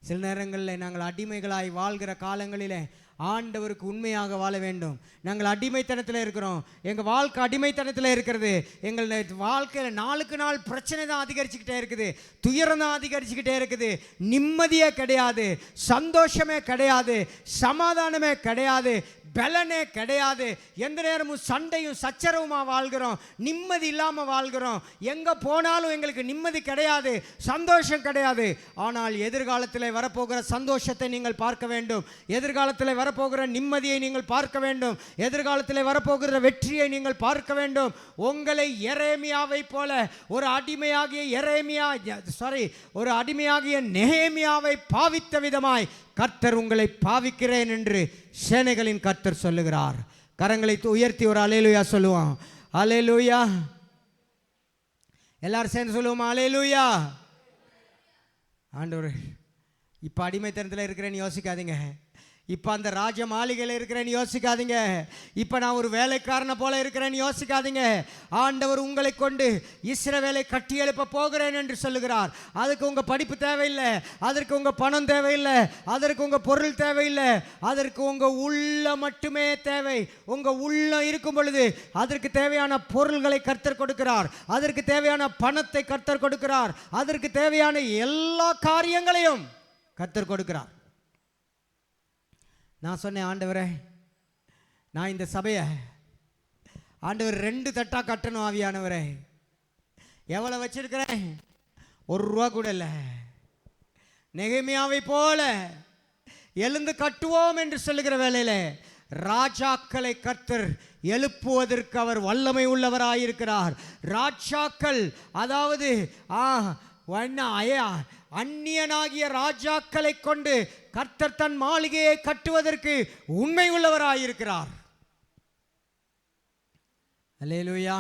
சில நேரங்களில் நாங்கள் அடிமைகளாய் வாழ்கிற காலங்களில் ஆண்டவருக்கு உண்மையாக வாழ வேண்டும். நாங்கள் அடிமைத்தனத்தில் இருக்கிறோம், எங்கள் வாழ்க்கை அடிமைத்தனத்தில் இருக்கிறது. எங்கள் வாழ்க்கையில் நாளுக்கு நாள் பிரச்சனை தான் அதிகரிச்சுக்கிட்டே இருக்குது, துயரம் தான் அதிகரிச்சுக்கிட்டே இருக்குது. நிம்மதியே கிடையாது, சந்தோஷமே கிடையாது, சமாதானமே கிடையாது, பலனே கிடையாது. எந்த நேரமும் சண்டையும் சச்சரவுமா வாழ்கிறோம், நிம்மதி இல்லாமல் வாழ்கிறோம். எங்கே போனாலும் எங்களுக்கு நிம்மதி கிடையாது, சந்தோஷம் கிடையாது. ஆனால் எதிர்காலத்தில் வரப்போகிற சந்தோஷத்தை நீங்கள் பார்க்க வேண்டும், எதிர்காலத்தில் வரப்போகிற நிம்மதியை நீங்கள் பார்க்க வேண்டும், எதிர்காலத்தில் வரப்போகிற வெற்றியை நீங்கள் பார்க்க வேண்டும். உங்களை எரேமியாவை போல ஒரு அடிமையாகிய நெகேமியாவை பாவித்த விதமாய் கர்த்தர் உங்களை பாவிக்கிறேன் என்று சேனைகளின் கர்த்தர் சொல்லுகிறார். கரங்களை உயர்த்தி ஒரு அல்லேலூயா சொல்லுவோம். அல்லேலூயா. எல்லாரும் சேர்ந்து சொல்லுவோமா? அல்லேலூயா. ஆண்டவரே, இப்போ அடிமைத்தனத்தில் இருக்கிறேன்னு யோசிக்காதீங்க. இப்போ அந்த ராஜ மாளிகையில் இருக்கிறேன்னு யோசிக்காதீங்க. இப்போ நான் ஒரு வேலைக்காரனை போல இருக்கிறேன்னு யோசிக்காதீங்க. ஆண்டவர் உங்களை கொண்டு இஸ்ரவேலை கட்டி எழுப்ப போகிறேன் என்று சொல்லுகிறார். அதுக்கு உங்கள் படிப்பு தேவையில்லை, அதற்கு உங்கள் பணம் தேவையில்லை, அதற்கு உங்கள் பொருள் தேவையில்லை, அதற்கு உங்கள் உள்ளம் மட்டுமே தேவை. உங்கள் உள்ளம் இருக்கும் பொழுது அதற்கு தேவையான பொருள்களை கர்த்தர் கொடுக்கிறார், அதற்கு தேவையான பணத்தை கர்த்தர் கொடுக்கிறார், அதற்கு தேவையான எல்லா காரியங்களையும் கர்த்தர் கொடுக்கிறார். நான் சொன்னேன், ஆண்டவரே நான் இந்த சபையை ஆண்டவர் 2 தட்டா கட்டணும். ஆவியானவரே எவ்வளோ வச்சிருக்கிறேன்? 1 ரூபா கூட இல்லை. நெகேமியாவை போல எழுந்து கட்டுவோம் என்று சொல்லுகிற வேளையில ராஜாக்களை கர்த்தர் எழுப்புவதற்கு அவர் வல்லமை உள்ளவராயிருக்கிறார். ராஜாக்கள், அதாவது அந்நியனாகிய ராஜாக்களை கொண்டு கர்த்தர் தன் மாளிகையை கட்டுவதற்கு உண்மை உள்ளவராயிருக்கிறார். அல்லேலூயா.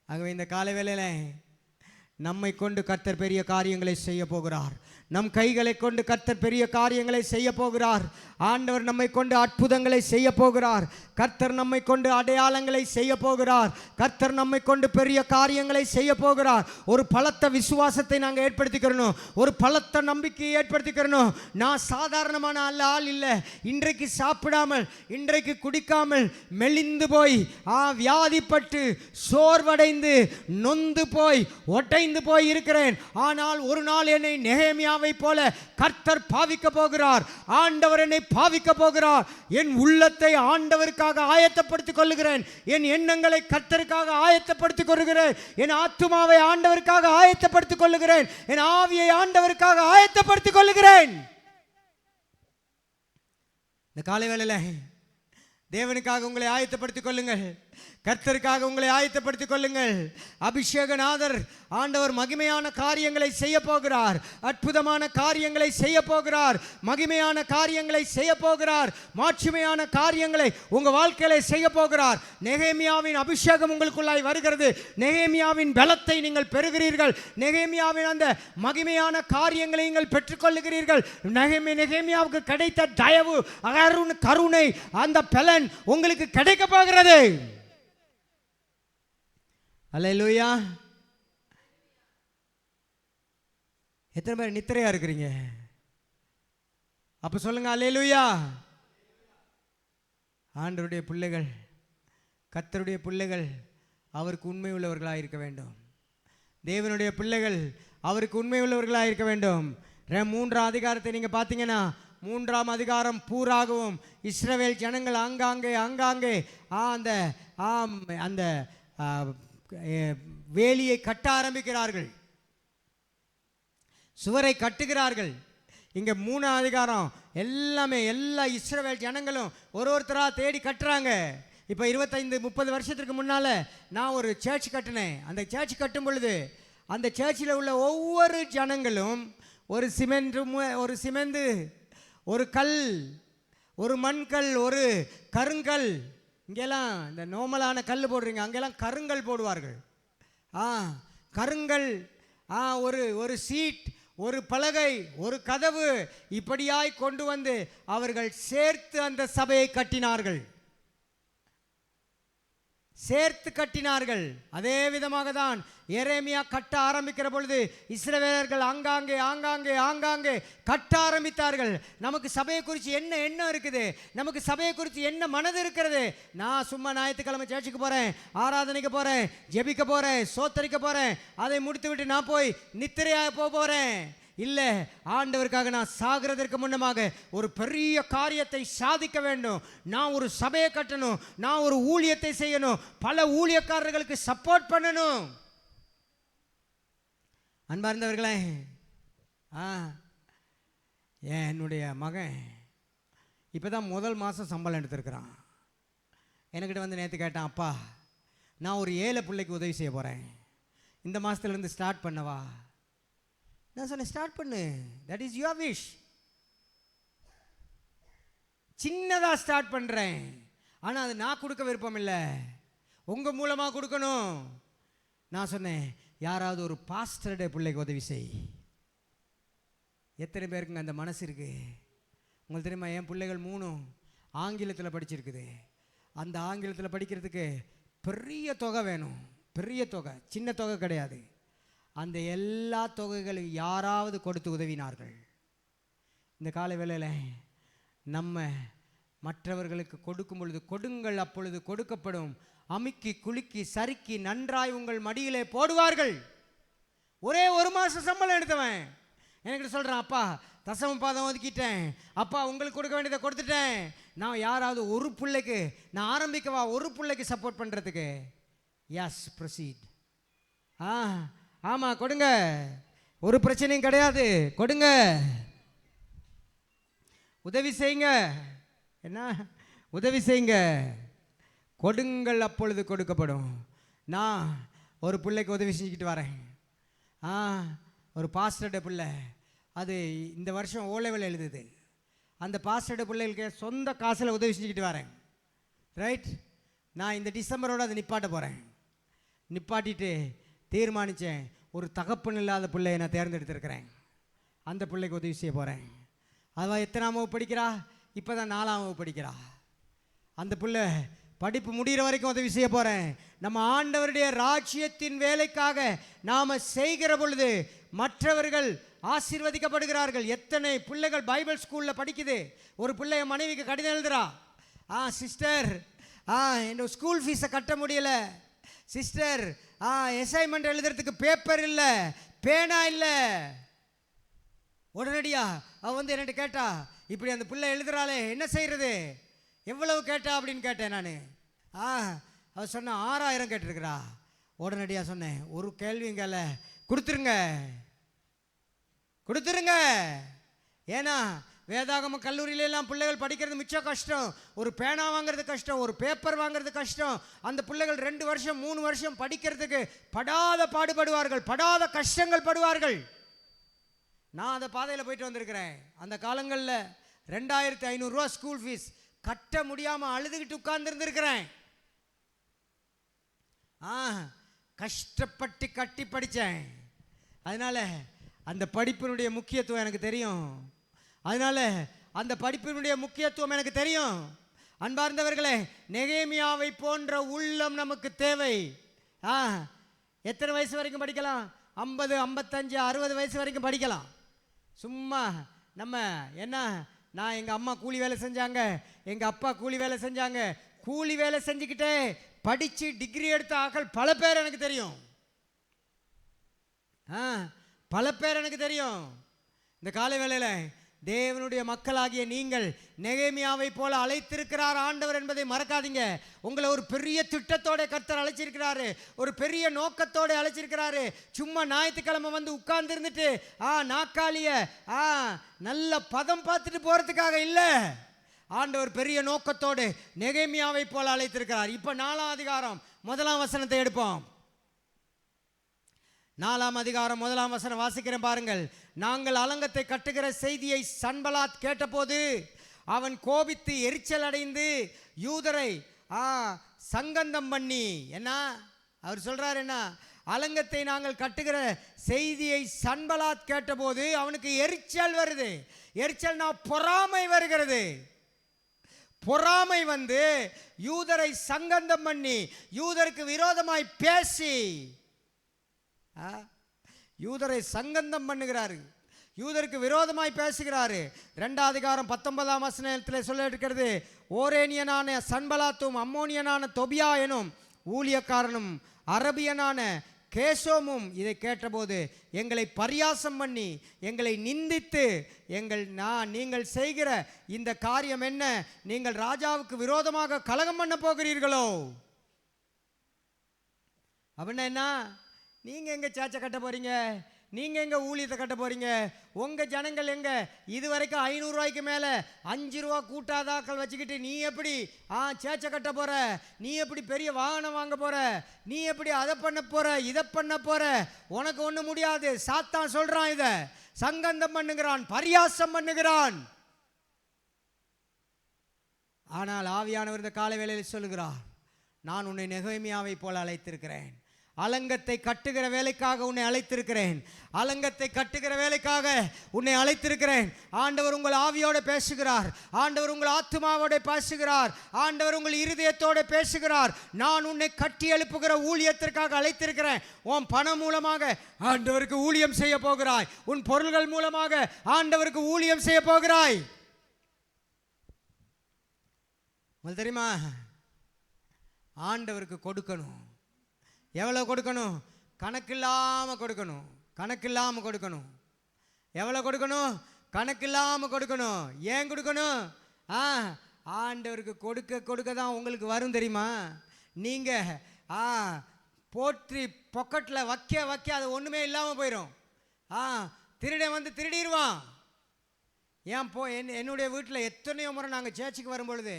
ஆகவே இந்த காலை வேளையில நம்மை கொண்டு கர்த்தர் பெரிய காரியங்களை செய்ய போகிறார். நம் கைகளை கொண்டு கர்த்தர் பெரிய காரியங்களை செய்ய போகிறார். ஆண்டவர் நம்மை கொண்டு அற்புதங்களை செய்ய போகிறார். கர்த்தர் நம்மை கொண்டு அடையாளங்களை செய்ய போகிறார். கர்த்தர் நம்மை கொண்டு பெரிய காரியங்களை செய்ய போகிறார். ஒரு பலத்த விசுவாசத்தை நாங்கள் ஏற்படுத்திக்கிறணும், ஒரு பலத்த நம்பிக்கையை ஏற்படுத்திக்கிறணும். நான் சாதாரணமான ஆள் இல்லை. இன்றைக்கு சாப்பிடாமல், இன்றைக்கு குடிக்காமல் மெலிந்து போய் வியாதிப்பட்டு சோர்வடைந்து நொந்து போய் ஒட்டைந்து போய் இருக்கிறேன். ஆனால் ஒரு நாள் என்னை நெகேமியாவை போல கர்த்தர் பாவிக்க போகிறார். ஆண்டவர் என்னை பாவிக்க போகிறார். என் உள்ளத்தை ஆண்டவருக்காக ஆயத்தப்படுத்திக் கொள்ளுகிறேன். என் எண்ணங்களை கர்த்தருக்காக ஆயத்தப்படுத்திக் கொள்ளுகிறேன். என் ஆத்துமாவை ஆண்டவருக்காக ஆயத்தப்படுத்திக் கொள்ளுகிறேன். என் ஆவியை ஆண்டவருக்காக ஆயத்தப்படுத்திக் கொள்ளுகிறேன். இந்த காலை வேளையில தேவனுக்காக உங்களை ஆயத்தப்படுத்திக் கொள்ளுங்கள். கர்த்தருக்காக உங்களை ஆயத்தப்படுத்திக் கொள்ளுங்கள். அபிஷேகநாதர் ஆண்டவர் மகிமையான காரியங்களை செய்ய போகிறார். அற்புதமான காரியங்களை செய்ய போகிறார். மகிமையான காரியங்களை செய்ய போகிறார். மாட்சிமையான காரியங்களை உங்கள் வாழ்க்கையில செய்ய போகிறார். நெகேமியாவின் அபிஷேகம் உங்களுக்குள்ளாய் வருகிறது. நெகேமியாவின் பலத்தை நீங்கள் பெறுகிறீர்கள். நெகேமியாவின் அந்த மகிமையான காரியங்களை நீங்கள் பெற்றுக்கொள்ளுகிறீர்கள். நெகேமியாவுக்கு கிடைத்த தயவு, கருணை, அந்த பலன் உங்களுக்கு கிடைக்க போகிறது. அல்லேலூயா. எத்தனை பேர் நித்திரையா இருக்கிறீங்க? அப்ப சொல்லுங்க அல்லேலூயா. ஆண்டவருடைய பிள்ளைகள், கர்த்தருடைய பிள்ளைகள் அவருக்கு உண்மை உள்ளவர்களாக இருக்க வேண்டும். தேவனுடைய பிள்ளைகள் அவருக்கு உண்மை உள்ளவர்களாக இருக்க வேண்டும். 3ஆம் அதிகாரத்தை நீங்க பார்த்தீங்கன்னா, 3ஆம் அதிகாரம் பூராகவும் இஸ்ரவேல் ஜனங்கள் ஆங்காங்கே அந்த வேலியை கட்ட ஆரம்பிக்கிறார்கள், சுவரை கட்டுகிறார்கள். இங்கே 3ஆம் அதிகாரம் எல்லாமே எல்லா இஸ்ரவேல் ஜனங்களும் ஒருத்தராக தேடி கட்டுறாங்க. இப்போ 25-30 வருஷத்துக்கு முன்னால் நான் ஒரு சர்ச் கட்டினேன். அந்த சர்ச் கட்டும் பொழுது அந்த சர்ச்சில் உள்ள ஒவ்வொரு ஜனங்களும் ஒரு சிமெந்து, ஒரு கல், ஒரு மண்கல், ஒரு கருங்கல். இங்கெல்லாம் இந்த நோமலான கல் போடுறீங்க, அங்கெல்லாம் கருங்கல் போடுவார்கள். கருங்கல், ஒரு சீட், ஒரு பலகை, ஒரு கதவு, இப்படியாய் கொண்டு வந்து அவர்கள் சேர்த்து அந்த சபையை கட்டினார்கள். சேர்த்து கட்டினார்கள். அதே விதமாக தான் எரேமியா கட்ட ஆரம்பிக்கிற பொழுது இஸ்ரவேலர்கள் ஆங்காங்கே கட்ட ஆரம்பித்தார்கள். நமக்கு சபையை குறித்து என்ன எண்ணம் இருக்குது? நமக்கு சபையை குறித்து என்ன மனது இருக்கிறது? நான் சும்மா ஞாயிற்றுக்கிழமை சர்ச்சுக்கு போகிறேன், ஆராதனைக்கு போகிறேன், ஜெபிக்க போகிறேன், சோத்தரிக்க போகிறேன், அதை முடித்து விட்டு நான் போய் நித்திரையாக போகிறேன். இல்லை, ஆண்டவருக்காக நான் சாகிறதற்கு முன்னமாக ஒரு பெரிய காரியத்தை சாதிக்க வேண்டும். நான் ஒரு சபையை கட்டணும், நான் ஒரு ஊழியத்தை செய்யணும், பல ஊழியக்காரர்களுக்கு சப்போர்ட் பண்ணணும். அன்பார்ந்தவர்களே, என்னுடைய மகன் இப்போதான் முதல் மாதம் சம்பளம் எடுத்திருக்கிறான். என்கிட்ட வந்து நேற்று கேட்டான், அப்பா நான் ஒரு ஏழை பிள்ளைக்கு உதவி செய்ய போகிறேன், இந்த மாதத்துலேருந்து ஸ்டார்ட் பண்ணவா? நான் சொன்னேன், ஸ்டார்ட் பண்ணு, தட் இஸ் யுவர் விஷ். சின்னதாக ஸ்டார்ட் பண்ணுறேன், ஆனால் அது நான் கொடுக்க விருப்பம் இல்லை, உங்கள் மூலமாக கொடுக்கணும். நான் சொன்னேன், யாராவது ஒரு பாஸ்டருடைய பிள்ளைக்கு உதவி செய். எத்தனை பேருக்குங்க அந்த மனசு இருக்கு? உங்களுக்கு தெரியுமா, என் பிள்ளைகள் 3 ஆங்கிலத்தில் படிச்சிருக்குது. அந்த ஆங்கிலத்தில் படிக்கிறதுக்கு பெரிய தொகை வேணும், பெரிய தொகை, சின்ன தொகை கிடையாது. அந்த எல்லா தொகைகளையும் யாராவது கொடுத்து உதவினார்கள். இந்த காலை வேளையில் நம்ம மற்றவர்களுக்கு கொடுக்கும் பொழுது, கொடுங்கள் அப்பொழுது கொடுக்கப்படும், அமுக்கி குலுக்கி சறுக்கி நன்றாய் உங்கள் மடியிலே போடுவார்கள். ஒரே 1 மாதம் சம்பளம் எடுத்தவன் எனக்கு சொல்கிறான், அப்பா தசம பாதம் ஒதுக்கிட்டேன், அப்பா உங்களுக்கு கொடுக்க வேண்டியதை கொடுத்துட்டேன். நான் யாராவது ஒரு பிள்ளைக்கு நான் ஆரம்பிக்கவா, ஒரு பிள்ளைக்கு சப்போர்ட் பண்ணுறதுக்கு? Yes, proceed. ஆமாம், கொடுங்க, ஒரு பிரச்சனையும் கிடையாது, கொடுங்க, உதவி செய்யுங்க. என்ன உதவி செய்யுங்க, கொடுங்கள் அப்பொழுது கொடுக்கப்படும். நான் ஒரு பிள்ளைக்கு உதவி செஞ்சுக்கிட்டு வரேன். ஒரு பாஸ்டர்ட பிள்ளை, அது இந்த வருஷம் ஓ லெவல் எழுதுது. அந்த பாஸ்டர்ட பிள்ளைகளுக்கு சொந்த காசில் உதவி செஞ்சுக்கிட்டு வரேன். ரைட், நான் இந்த டிசம்பரோடு அதை நிப்பாட்ட போகிறேன். நிப்பாட்டிட்டு தீர்மானித்தேன், ஒரு தகப்பன் இல்லாத பிள்ளையை நான் தேர்ந்தெடுத்திருக்கிறேன், அந்த பிள்ளைக்கு உதவி செய்ய போகிறேன். அவள் எத்தனாம் வகுப்பு படிக்கிறா? இப்போ தான் 4ஆம் வகுப்பு படிக்கிறா. அந்த பிள்ளை படிப்பு முடிகிற வரைக்கும் உதவி செய்ய போகிறேன். நம்ம ஆண்டவருடைய ராஜ்யத்தின் வேலைக்காக நாம் செய்கிற பொழுது மற்றவர்கள் ஆசீர்வதிக்கப்படுகிறார்கள். எத்தனை பிள்ளைகள் பைபிள் ஸ்கூலில் படிக்குது. ஒரு பிள்ளைய மனைவிக்கு கடிதம் எழுதுறா, சிஸ்டர் என்னோட ஸ்கூல் ஃபீஸை கட்ட முடியலை சிஸ்டர், அசைன்மெண்ட் எழுதுறதுக்கு பேப்பர் இல்லை, பேனா இல்லை. உடனடியா அவள் வந்து என்கிட்ட கேட்டா, இப்படி அந்த பிள்ளை எழுதுறாளே என்ன செய்கிறது, எவ்வளவு கேட்டா அப்படின்னு கேட்டேன் நான். அவள் சொன்ன 6000 கேட்டிருக்கிறா. உடனடியாக சொன்னேன், ஒரு கேள்விங்கல்ல, கொடுத்துருங்க கொடுத்துருங்க. ஏன்னா வேதாகம கல்லூரியிலெல்லாம் பிள்ளைகள் படிக்கிறது மிச்சம் கஷ்டம். ஒரு பேனா வாங்கிறது கஷ்டம், ஒரு பேப்பர் வாங்கிறது கஷ்டம். அந்த பிள்ளைகள் 2 வருஷம் 3 வருஷம் படிக்கிறதுக்கு படாத பாடுபடுவார்கள், படாத கஷ்டங்கள் படுவார்கள். நான் அந்த பாதையில் போயிட்டு வந்திருக்கிறேன். அந்த காலங்களில் 2500 ரூபா ஸ்கூல் ஃபீஸ் கட்ட முடியாமல் அழுதுகிட்டு உட்கார்ந்துருந்துருக்கிறேன். கஷ்டப்பட்டு கட்டி படித்தேன். அதனால் அந்த படிப்பினுடைய முக்கியத்துவம் எனக்கு தெரியும். அதனால் அந்த படிப்பினுடைய முக்கியத்துவம் எனக்கு தெரியும். அன்பார்ந்தவர்களே, நெகேமியாவை போன்ற உள்ளம் நமக்கு தேவை. எத்தனை வயசு வரைக்கும் படிக்கலாம்? 50, 55, 60 வயசு வரைக்கும் படிக்கலாம். சும்மா நம்ம என்ன, நான் எங்கள் அம்மா கூலி வேலை செஞ்சாங்க, எங்கள் அப்பா கூலி வேலை செஞ்சாங்க, கூலி வேலை செஞ்சுக்கிட்டே படித்து டிகிரி எடுத்த ஆக்கள் பல பேர் எனக்கு தெரியும். பல பேர் எனக்கு தெரியும். இந்த காலை வேளையில் தேவனுடைய மக்களாகிய நீங்கள் நெகேமியாவை போல அழைத்திருக்கிறார் ஆண்டவர் என்பதை மறக்காதீங்க. உங்களை ஒரு பெரிய திட்டத்தோட கர்த்தர் அழைச்சிருக்கிறாரு, ஒரு பெரிய நோக்கத்தோட அழைச்சிருக்கிறாரு. சும்மா ஞாயிற்றுக்கிழமை வந்து உட்கார்ந்து இருந்துட்டு நாக்காளிய நல்ல பதம் பார்த்துட்டு போறதுக்காக இல்லை. ஆண்டவர் பெரிய நோக்கத்தோடு நெகேமியாவை போல அழைத்திருக்கிறார். இப்போ 4ஆம் அதிகாரம் 1ஆம் வசனத்தை எடுப்போம். 4ஆம் அதிகாரம் 1ஆம் வசனம் வாசிக்கிறேன் பாருங்கள். நாங்கள் அலங்கத்தை கட்டுகிற செய்தியை சன்பலாத் கேட்டபோது அவன் கோபித்து எரிச்சல் அடைந்து யூதரை சங்கந்தம் பண்ணி, என்ன அவர் சொல்றாரு, என்ன அலங்கத்தை நாங்கள் கட்டுகிற செய்தியை சன்பலாத் கேட்டபோது அவனுக்கு எரிச்சல் வருது. எரிச்சல்னா பொறாமை வருகிறது. பொறாமை வந்து யூதரை சங்கந்தம் பண்ணி யூதருக்கு விரோதமாய் பேசி யூதரை சங்கந்தம் பண்ணுகிறாரு, யூதருக்கு விரோதமாய் பேசுகிறாரு. 2ஆம் அதிகாரம் 19ஆம் வசனத்தில் சொல்ல இருக்கிறது, ஓரேனியனான சன்பலாத்தும் அம்மோனியனான தொபியா எனும் ஊழியக்காரனும் அரபியனான கேசோமும் இதை கேட்டபோது எங்களை பரியாசம் பண்ணி எங்களை நிந்தித்து நீங்கள் செய்கிற இந்த காரியம் என்ன, நீங்கள் ராஜாவுக்கு விரோதமாக கலகம் பண்ண போகிறீர்களோ? அப்படின்னா என்ன, நீங்கள் எங்கே சேச்சை கட்ட போகிறீங்க, நீங்கள் எங்கே ஊழியத்தை கட்ட போகிறீங்க, உங்கள் ஜனங்கள் எங்கே இதுவரைக்கும் 500 ரூபாய்க்கு மேலே 5 ரூபா கூட்டாதாக்கள் வச்சுக்கிட்டு நீ எப்படி சேச்சை கட்ட போகிற, நீ எப்படி பெரிய வாகனம் வாங்க போகிற, நீ எப்படி அதை பண்ண போகிற, இதை பண்ண போகிற, உனக்கு ஒன்றும் முடியாது. சாத்தான் சொல்கிறான், இதை சங்கந்தம் பண்ணுகிறான், பரியாசம் பண்ணுகிறான். ஆனால் ஆவியானவர் இந்த காலை வேளையில் சொல்லுகிறார், நான் உன்னை நெகேமியாவை போல அழைத்திருக்கிறேன். அலங்கத்தை கட்டுகிற வேலைக்காக உன்னை அழைத்திருக்கிறேன். அலங்கத்தை கட்டுகிற வேலைக்காக உன்னை அழைத்திருக்கிறேன். ஆண்டவர் உங்கள் ஆவியோடு பேசுகிறார். ஆண்டவர் உங்கள் ஆத்துமாவோடு பேசுகிறார். ஆண்டவர் உங்கள் இருதயத்தோடு பேசுகிறார். நான் உன்னை கட்டி எழுப்புகிற ஊழியத்திற்காக அழைத்திருக்கிறேன். உன் பணம் மூலமாக ஆண்டவருக்கு ஊழியம் செய்ய போகிறாய். உன் பொருள்கள் மூலமாக ஆண்டவருக்கு ஊழியம் செய்ய போகிறாய். உங்களுக்கு தெரியுமா, ஆண்டவருக்கு கொடுக்கணும். எவ்வளோ கொடுக்கணும்? கணக்கில்லாமல் கொடுக்கணும். கணக்கில்லாமல் கொடுக்கணும். எவ்வளோ கொடுக்கணும்? கணக்கில்லாமல் கொடுக்கணும். ஏன் கொடுக்கணும்? ஆண்டவருக்கு கொடுக்க கொடுக்க தான் உங்களுக்கு வரும் தெரியுமா. நீங்கள் போற்றி பொக்கெட்டில் வைக்க வைக்க அது ஒன்றுமே இல்லாமல் போயிடும். திருடன் வந்து திருடிடுவான். ஏன் என்னுடைய வீட்டில் எத்தனையோ முறை நாங்கள் சேர்ச்சுக்கு வரும்பொழுது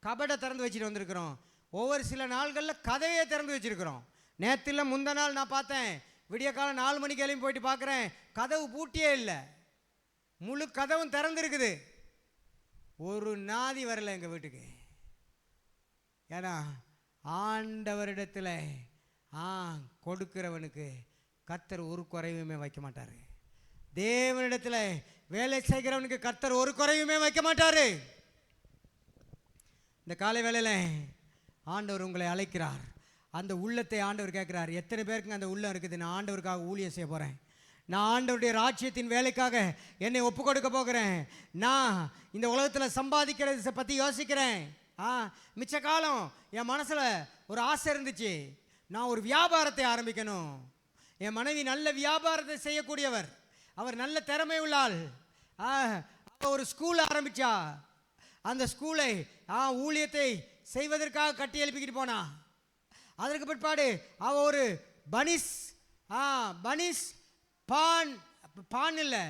கபடை திறந்து வச்சுட்டு வந்திருக்கிறோம். ஒவ்வொரு சில நாள்களில் கதவையே திறந்து வச்சுருக்கிறோம். நேற்றுல முந்த நாள் நான் பார்த்தேன், விடிய காலம் 4 மணிக்கு எழுப்பி போயிட்டு பார்க்குறேன், கதவு பூட்டியே இல்லை, முழு கதவும் திறந்துருக்குது. ஒரு நாதி வரலை எங்கள் வீட்டுக்கு. ஏன்னா ஆண்டவரிடத்தில் கொடுக்கிறவனுக்கு கர்த்தர் ஒரு குறைவுமே வைக்க மாட்டார். தேவனிடத்தில் வேலை செய்கிறவனுக்கு கர்த்தர் ஒரு குறைவுமே வைக்க மாட்டார். இந்த காலை வேளையில் ஆண்டவர் உங்களை அழைக்கிறார். அந்த உள்ளத்தை ஆண்டவர் கேட்குறார். எத்தனை பேருக்கு அந்த உள்ளம் இருக்குது? நான் ஆண்டவருக்காக ஊழியம் செய்ய போகிறேன். நான் ஆண்டவருடைய ராஜ்யத்தின் வேலைக்காக என்னை ஒப்பு கொடுக்க போகிறேன். நான் இந்த உலகத்தில் சம்பாதிக்கிறத பற்றி யோசிக்கிறேன். மிச்ச காலம் என் மனசில் ஒரு ஆசை இருந்துச்சு, நான் ஒரு வியாபாரத்தை ஆரம்பிக்கணும். என் மனைவி நல்ல வியாபாரத்தை செய்யக்கூடியவர், அவர் நல்ல திறமை உள்ளாள். அவள் ஒரு ஸ்கூல் ஆரம்பித்தா. அந்த ஸ்கூலை ஊழியத்தை செய்வதற்காக கட்டி எழுப்பிக்கிட்டு போனா. அதற்கு பிற்பாடு அவள் ஒரு பனிஸ் பான் இல்லை,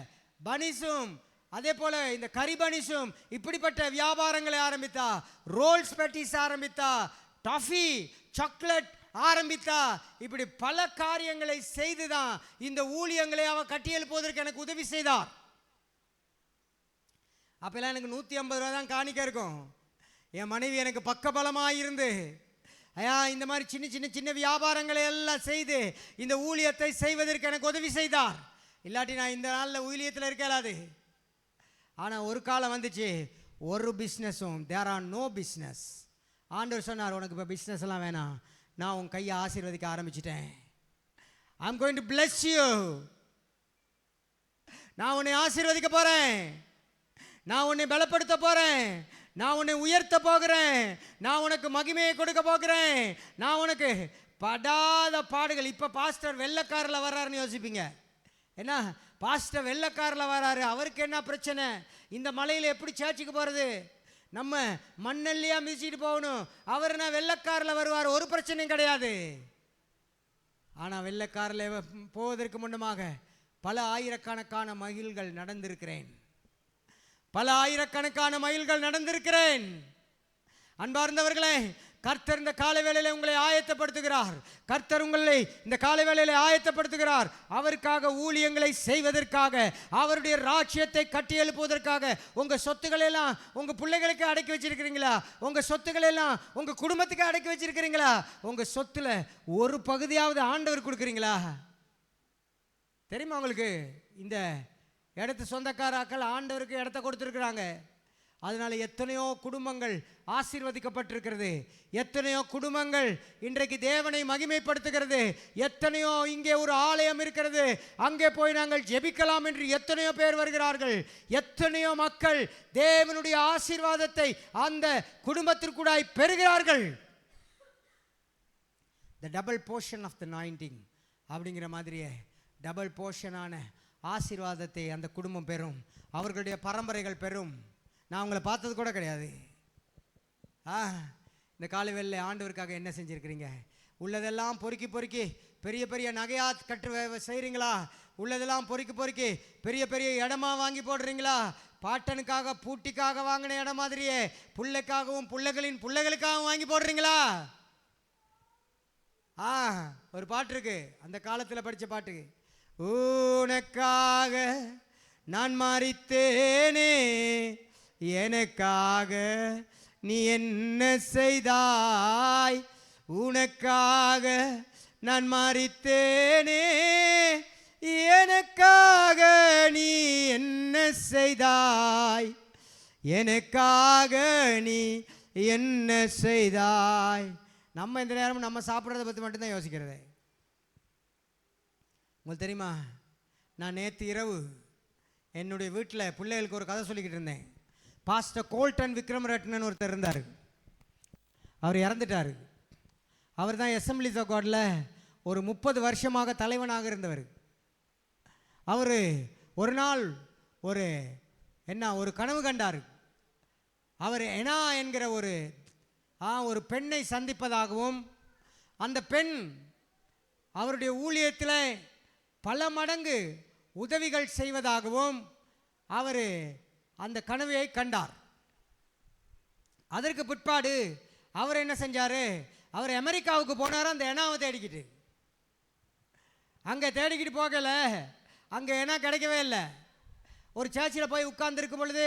பனிஸும் அதே போல் இந்த கறி பனிஸும் இப்படிப்பட்ட வியாபாரங்களை ஆரம்பித்தா. ரோல்ஸ் பேட்டிஸ் ஆரம்பித்தா, டாஃபி சாக்லேட் ஆரம்பித்தா. இப்படி பல காரியங்களை செய்துதான் இந்த ஊழியங்களை அவள் கட்டி எழுப்புவதற்கு எனக்கு உதவி செய்தார். அப்போல்லாம் எனக்கு 150 ரூபா தான் காணிக்க இருக்கும். என் மனைவி எனக்கு பக்கபலமாக இருந்து இந்த மாதிரி சின்ன சின்ன சின்ன வியாபாரங்களை எல்லாம் செய்து இந்த ஊழியத்தை செய்வதற்கு எனக்கு உதவி செய்தார். இல்லாட்டி நான் இந்த நாளில் ஊழியத்தில் இருக்கலாது. ஆனால் ஒரு காலம் வந்துச்சு, ஒரு பிஸ்னஸும் தேர் ஆர் நோ பிஸ்னஸ். ஆண்டவர் சொன்னார், உனக்கு இப்போ பிஸ்னஸ் எல்லாம் வேணாம், நான் உன் கையை ஆசீர்வதிக்க ஆரம்பிச்சிட்டேன். I am going to bless you. நான் உன்னை ஆசீர்வதிக்க போகிறேன். நான் உன்னை பலப்படுத்த போகிறேன். நான் உன்னை உயர்த்த போகிறேன். நான் உனக்கு மகிமையை கொடுக்க போகிறேன். நான் உனக்கு படாத பாடுகள். இப்போ பாஸ்டர் வெள்ளைக்காரில் வர்றாருன்னு யோசிப்பீங்க. என்ன பாஸ்டர் வெள்ளைக்காரில் வர்றாரு, அவருக்கு என்ன பிரச்சனை? இந்த மலையில் எப்படி சேர்ச்சிக்கு போகிறது? நம்ம மண்ணல்லையா மிதிச்சிட்டு போகணும். அவர் என்ன வெள்ளைக்காரில் வருவார், ஒரு பிரச்சனையும் கிடையாது. ஆனால் வெள்ளைக்காரில் போவதற்கு முன்னமாக பல ஆயிரக்கணக்கான மைல்கள் நடந்திருக்கிறேன். பல ஆயிரக்கணக்கான மைல்கள் நடந்திருக்கிறேன். அன்பார்ந்தவர்களே, கர்த்தர் இந்த காலை வேளையிலே உங்களை ஆயத்தப்படுத்துகிறார். கர்த்தர் உங்களை இந்த காலை வேளையிலே ஆயத்தப்படுத்துகிறார். அவருக்காக ஊழியங்களை செய்வதற்காக, அவருடைய ராஜ்யத்தை கட்டி எழுப்புவதற்காக. உங்கள் சொத்துக்களெல்லாம் உங்கள் பிள்ளைகளுக்கு அடக்கி வச்சிருக்கிறீங்களா? உங்கள் சொத்துக்களெல்லாம் உங்கள் குடும்பத்துக்கு அடக்கி வச்சிருக்கிறீங்களா? உங்கள் சொத்துல ஒரு பகுதியாவது ஆண்டவர் கொடுக்குறீங்களா? தெரியுமா உங்களுக்கு? இந்த இடத்து சொந்தக்காராக்கள் ஆண்டவருக்கு இடத்த கொடுத்துருக்குறாங்க. அதனால எத்தனையோ குடும்பங்கள் ஆசீர்வதிக்கப்பட்டிருக்கிறது. எத்தனையோ குடும்பங்கள் இன்றைக்கு தேவனை மகிமைப்படுத்துகிறது. எத்தனையோ இங்கே ஒரு ஆலயம் இருக்கிறது, அங்கே போய் நாங்கள் ஜெபிக்கலாம் என்று எத்தனையோ பேர் வருகிறார்கள். எத்தனையோ மக்கள் தேவனுடைய ஆசீர்வாதத்தை அந்த குடும்பத்திற்குடாய் பெறுகிறார்கள். The double portion of the anointing அப்படிங்கிற மாதிரியே டபுள் போர்ஷனான ஆசீர்வாதத்தை அந்த குடும்பம் பெறும். அவர்களுடைய பரம்பரைகள் பெறும். நான் உங்களை பார்த்தது கூட கிடையாது. இந்த காலை வேளையிலே ஆண்டவருக்காக என்ன செஞ்சுருக்கிறீங்க? உள்ளதெல்லாம் பொறுக்கி பொறுக்கி பெரிய பெரிய நகையா கட்டு செய்கிறீங்களா? உள்ளதெல்லாம் பொறுக்கி பொறுக்கி பெரிய பெரிய இடமா வாங்கி போடுறீங்களா? பாட்டனுக்காக பூட்டிக்காக வாங்கின இடம் மாதிரியே பிள்ளைக்காகவும் பிள்ளைகளின் பிள்ளைகளுக்காகவும் வாங்கி போடுறீங்களா? ஒரு பாட்டு இருக்கு, அந்த காலத்தில் படித்த பாட்டு. உனக்காக நான் மரித்தேனே, எனக்காக நீ என்ன செய்தாய்? உனக்காக நான் மரித்தேனே, எனக்காக நீ என்ன செய்தாய், எனக்காக நீ என்ன செய்தாய். நம்ம இந்த நேரம் நம்ம சாப்பிட்றத பற்றி மட்டும்தான் யோசிக்கிறது. உங்களுக்கு தெரியுமா, நான் நேற்று இரவு என்னுடைய வீட்டில் பிள்ளைகளுக்கு ஒரு கதை சொல்லிக்கிட்டு இருந்தேன். பாஸ்டர் கோல்டன் விக்ரமரட்னன் ஒருத்தர் இருந்தார். அவர் இறந்துட்டார். அவர் தான் அசெம்பிளிஸ் ஆஃப் காட்ல ஒரு 30 வருஷமாக தலைவனாக இருந்தவர். அவர் ஒரு நாள் ஒரு கனவு கண்டார். அவர் எனா என்கிற ஒரு பெண்ணை சந்திப்பதாகவும், அந்த பெண் அவருடைய ஊழியத்தில் பல மடங்கு உதவிகள் செய்வதாகவும் அவர் அந்த கனவை கண்டார். அதற்கு பிற்பாடு அவர் என்ன செஞ்சார், அவர் அமெரிக்காவுக்கு போனார். அந்த எனாவை தேடிக்கிட்டு அங்கே தேடிக்கிட்டு போகல, அங்கே எனா கிடைக்கவே இல்லை. ஒரு சர்ச்சில் போய் உட்கார்ந்துருக்கும் பொழுது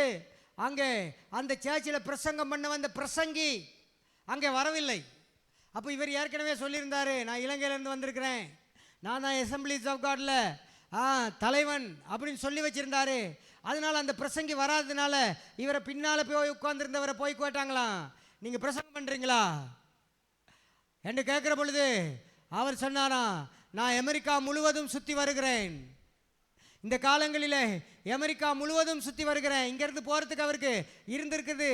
அங்கே அந்த சர்ச்சில் பிரசங்கம் பண்ண வந்த பிரசங்கி அங்கே வரவில்லை. அப்போ இவர் ஏற்கனவே சொல்லியிருந்தார், நான் இலங்கையிலேருந்து வந்திருக்கிறேன், நான் தான் அசெம்பிளிஸ் ஆஃப் காட்ல தலைவன் அப்படின்னு சொல்லி வச்சிருந்தாரு. அதனால அந்த பிரசங்கி வராததுனால இவரை பின்னால் போய் உட்கார்ந்துருந்தவரை போய் கேட்டாங்களாம், நீங்கள் பிரசங்கம் பண்ணுறீங்களா என்று கேட்குற பொழுது அவர் சொன்னாரா, நான் அமெரிக்கா முழுவதும் சுற்றி வருகிறேன், இந்த காலங்களில் அமெரிக்கா முழுவதும் சுற்றி வருகிறேன். இங்கேருந்து போகிறதுக்கு அவருக்கு இருந்திருக்குது,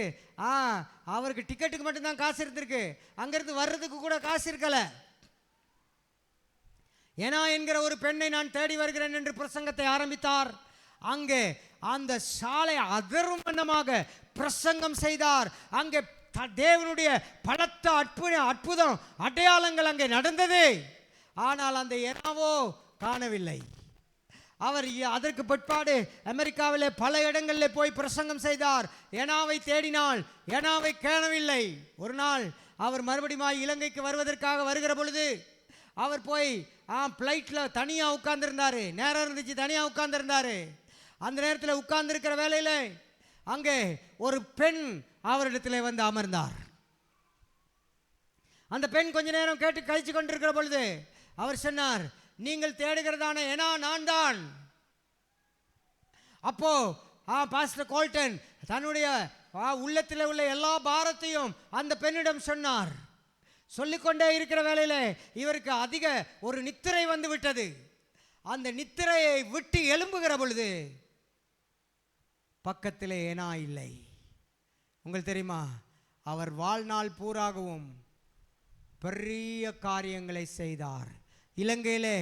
அவருக்கு டிக்கெட்டுக்கு மட்டும்தான் காசு இருந்திருக்கு, அங்கேருந்து வர்றதுக்கு கூட காசு இருக்கலை. ஏனா என்கிற ஒரு பெண்ணை நான் தேடி வருகிறேன் என்று பிரசங்கத்தை ஆரம்பித்தார். அங்கே அந்த சாலை அதரும் வண்ணமாக பிரசங்கம் செய்தார். அங்கே தேவனுடைய பலத்த அற்புதம் அடையாளங்கள் அங்கே நடந்தது. ஆனால் அந்த எனாவோ காணவில்லை. அவர் அதற்கு பிற்பாடு அமெரிக்காவிலே பல இடங்களில் போய் பிரசங்கம் செய்தார். எனாவை தேடினால் எனாவை காணவில்லை. ஒரு நாள் அவர் மறுபடியும் இலங்கைக்கு வருவதற்காக வருகிற பொழுது அவர் போய் ஃப்ளைட்டில் தனியாக உட்கார்ந்துருந்தார். நேரம் இருந்துச்சு, தனியாக உட்கார்ந்துருந்தார். அந்த நேரத்தில் உட்கார்ந்துருக்கிற வேலையில் அங்கே ஒரு பெண் அவரிடத்தில் வந்து அமர்ந்தார். அந்த பெண் கொஞ்ச நேரம் கேட்டு கழிச்சு கொண்டிருக்கிற பொழுது அவர் சொன்னார், நீங்கள் தேடுகிறதான ஏனா நான் தான். அப்போ பாஸ்டர் கோல்டன் தன்னுடைய உள்ளத்தில் உள்ள எல்லா பாரத்தையும் அந்த பெண்ணிடம் சொன்னார். சொல்லிக்கொண்டே இருக்கிற வேளையில் இவருக்கு அதிக ஒரு நித்திரை வந்து விட்டது. அந்த நித்திரையை விட்டு எழும்புகிற பொழுது பக்கத்தில் ஏனா இல்லை. உங்களுக்கு தெரியுமா, அவர் வாழ்நாள் பூராகவும் பெரிய காரியங்களை செய்தார். இலங்கையிலே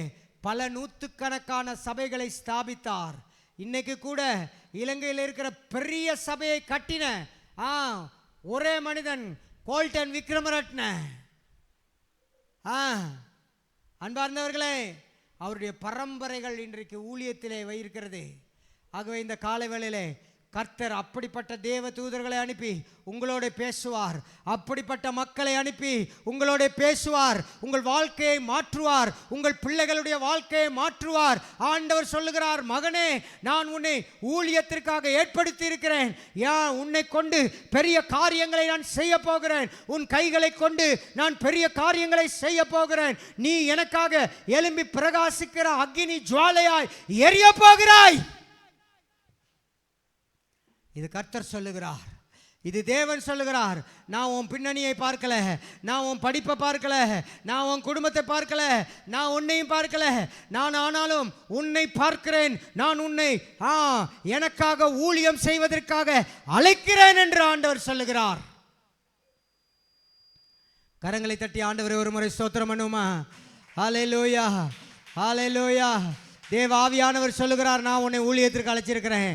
பல நூற்றுக்கணக்கான சபைகளை ஸ்தாபித்தார். இன்னைக்கு கூட இலங்கையில் இருக்கிற பெரிய சபையை கட்டின ஒரே மனிதன் கோல்டன் விக்ரமரட்ன. அன்பார்ந்தவர்களே, அவருடைய பரம்பரைகள் இன்றைக்கு ஊழியத்திலே வைக்கிறது. ஆகவே இந்த காலை வேளையிலே கர்த்தர் அப்படிப்பட்ட தேவ தூதர்களை அனுப்பி உங்களோட பேசுவார். அப்படிப்பட்ட மக்களை அனுப்பி உங்களோட பேசுவார். உங்கள் வாழ்க்கையை மாற்றுவார். உங்கள் பிள்ளைகளுடைய வாழ்க்கையை மாற்றுவார். ஆண்டவர் சொல்லுகிறார், மகனே, நான் உன்னை ஊழியத்திற்காக ஏற்படுத்தி இருக்கிறேன். உன்னை கொண்டு பெரிய காரியங்களை நான் செய்ய போகிறேன். உன் கைகளை கொண்டு நான் பெரிய காரியங்களை செய்ய போகிறேன். நீ எனக்காக எழும்பி பிரகாசிக்கிற அக்கினி ஜுவாலையாய் எரிய போகிறாய். இது கர்த்தர் சொல்லுகிறார். இது தேவன் சொல்லுகிறார். நான் உன் பின்னணியை பார்க்கல, நான் உன் படிப்பை பார்க்கல, நான் உன் குடும்பத்தை பார்க்கல, நான் உன்னையும் பார்க்கல. நான் ஆனாலும் உன்னை பார்க்கிறேன். நான் உன்னை எனக்காக ஊழியம் செய்வதற்காக அழைக்கிறேன் என்று ஆண்டவர் சொல்லுகிறார். கரங்களை தட்டி ஆண்டவரை ஒரு முறை ஸ்தோத்திரம் பண்ணுமா? ஹல்லேலூயா, ஹல்லேலூயா. தேவ ஆவியானவர் சொல்லுகிறார், நான் உன்னை ஊழியத்திற்கு அழைச்சிருக்கிறேன்.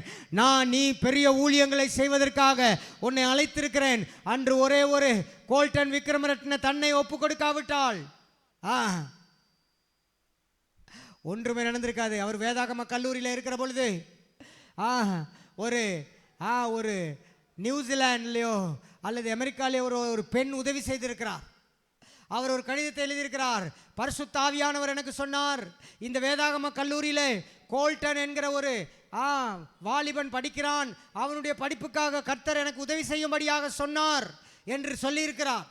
நீ பெரிய ஊழியங்களை செய்வதற்காக உன்னை அழைத்திருக்கிறேன். அன்று ஒரே ஒரு கோல்டன் விக்ரமரட்ன தன்னை ஒப்பு கொடுக்காவிட்டால் ஒன்றுமே நடந்திருக்காது. அவர் வேதாகம கல்லூரியில் இருக்கிற பொழுது ஒரு நியூசிலாண்ட்லேயோ அல்லது அமெரிக்காலேயோ ஒரு பெண் உதவி செய்திருக்கிறார். அவர் ஒரு கடிதத்தை எழுதியிருக்கிறார். பரிசுத்த ஆவியானவர் எனக்கு சொன்னார், இந்த வேதாகம கல்லூரியிலே கோல்டன் என்கிற ஒரு வாலிபன் படிக்கிறான், அவனுடைய படிப்புக்காக கர்த்தர் எனக்கு உதவி செய்யும்படியாக சொன்னார் என்று சொல்லியிருக்கிறார்.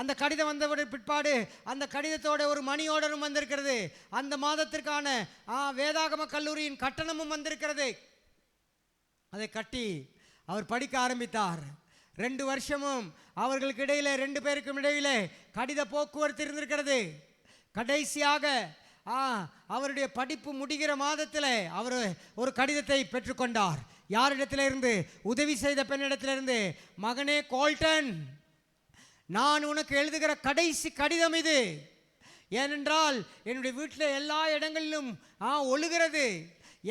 அந்த கடிதம் வந்த பிற்பாடு அந்த கடிதத்தோட ஒரு மணி ஆர்டரும் வந்திருக்கிறது. அந்த மாதத்திற்கான வேதாகம கல்லூரியின் கட்டணமும் வந்திருக்கிறது. அதை கட்டி அவர் படிக்க ஆரம்பித்தார். 2 வருஷமும் அவர்களுக்கு இடையிலே 2 பேருக்கும் இடையிலே கடித போக்குவரத்து இருந்திருக்கிறது. கடைசியாக அவருடைய படிப்பு முடிகிற மாதத்தில் அவர் ஒரு கடிதத்தை பெற்றுக்கொண்டார். யாரிடத்திலிருந்து? உதவி செய்த பெண்ணிடத்திலிருந்து. மகனே கோல்டன், நான் உனக்கு எழுதுகிற கடைசி கடிதம் இது. ஏனென்றால் என்னுடைய வீட்டில் எல்லா இடங்களிலும் ஒழுகிறது.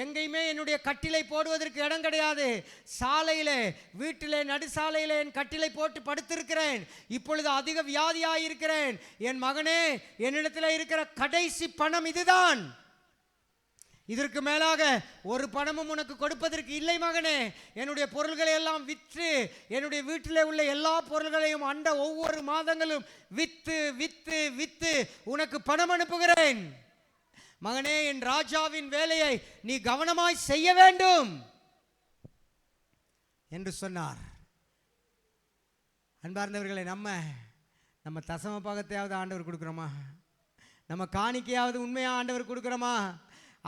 எங்கேயுமே என்னுடைய கட்டிலை போடுவதற்கு இடம் கிடையாது. சாலையிலே, வீட்டிலே, நடுசாலையிலே என் கட்டிலை போட்டு படுத்திருக்கிறேன். இப்பொழுது அதிக வியாதியாயிருக்கிறேன். என் மகனே, என்னிடத்தில் இருக்கிற கடைசி பணம் இதுதான். இதற்கு மேலாக ஒரு பணமும் உனக்கு கொடுப்பதற்கு இல்லை மகனே. என்னுடைய பொருள்களை எல்லாம் விற்று என்னுடைய வீட்டிலே உள்ள எல்லா பொருள்களையும் ஒவ்வொரு மாதங்களும் வித்து வித்து வித்து உனக்கு பணம் அனுப்புகிறேன். மகனே, என் ராஜாவின் வேலையை நீ கவனமாய் செய்ய வேண்டும் என்று சொன்னார். அன்பார்ந்தவர்களை, நம்ம தசம பாகத்தையாவது ஆண்டவர் கொடுக்குறோமா? நம்ம காணிக்கையாவது உண்மையா ஆண்டவர் கொடுக்குறோமா?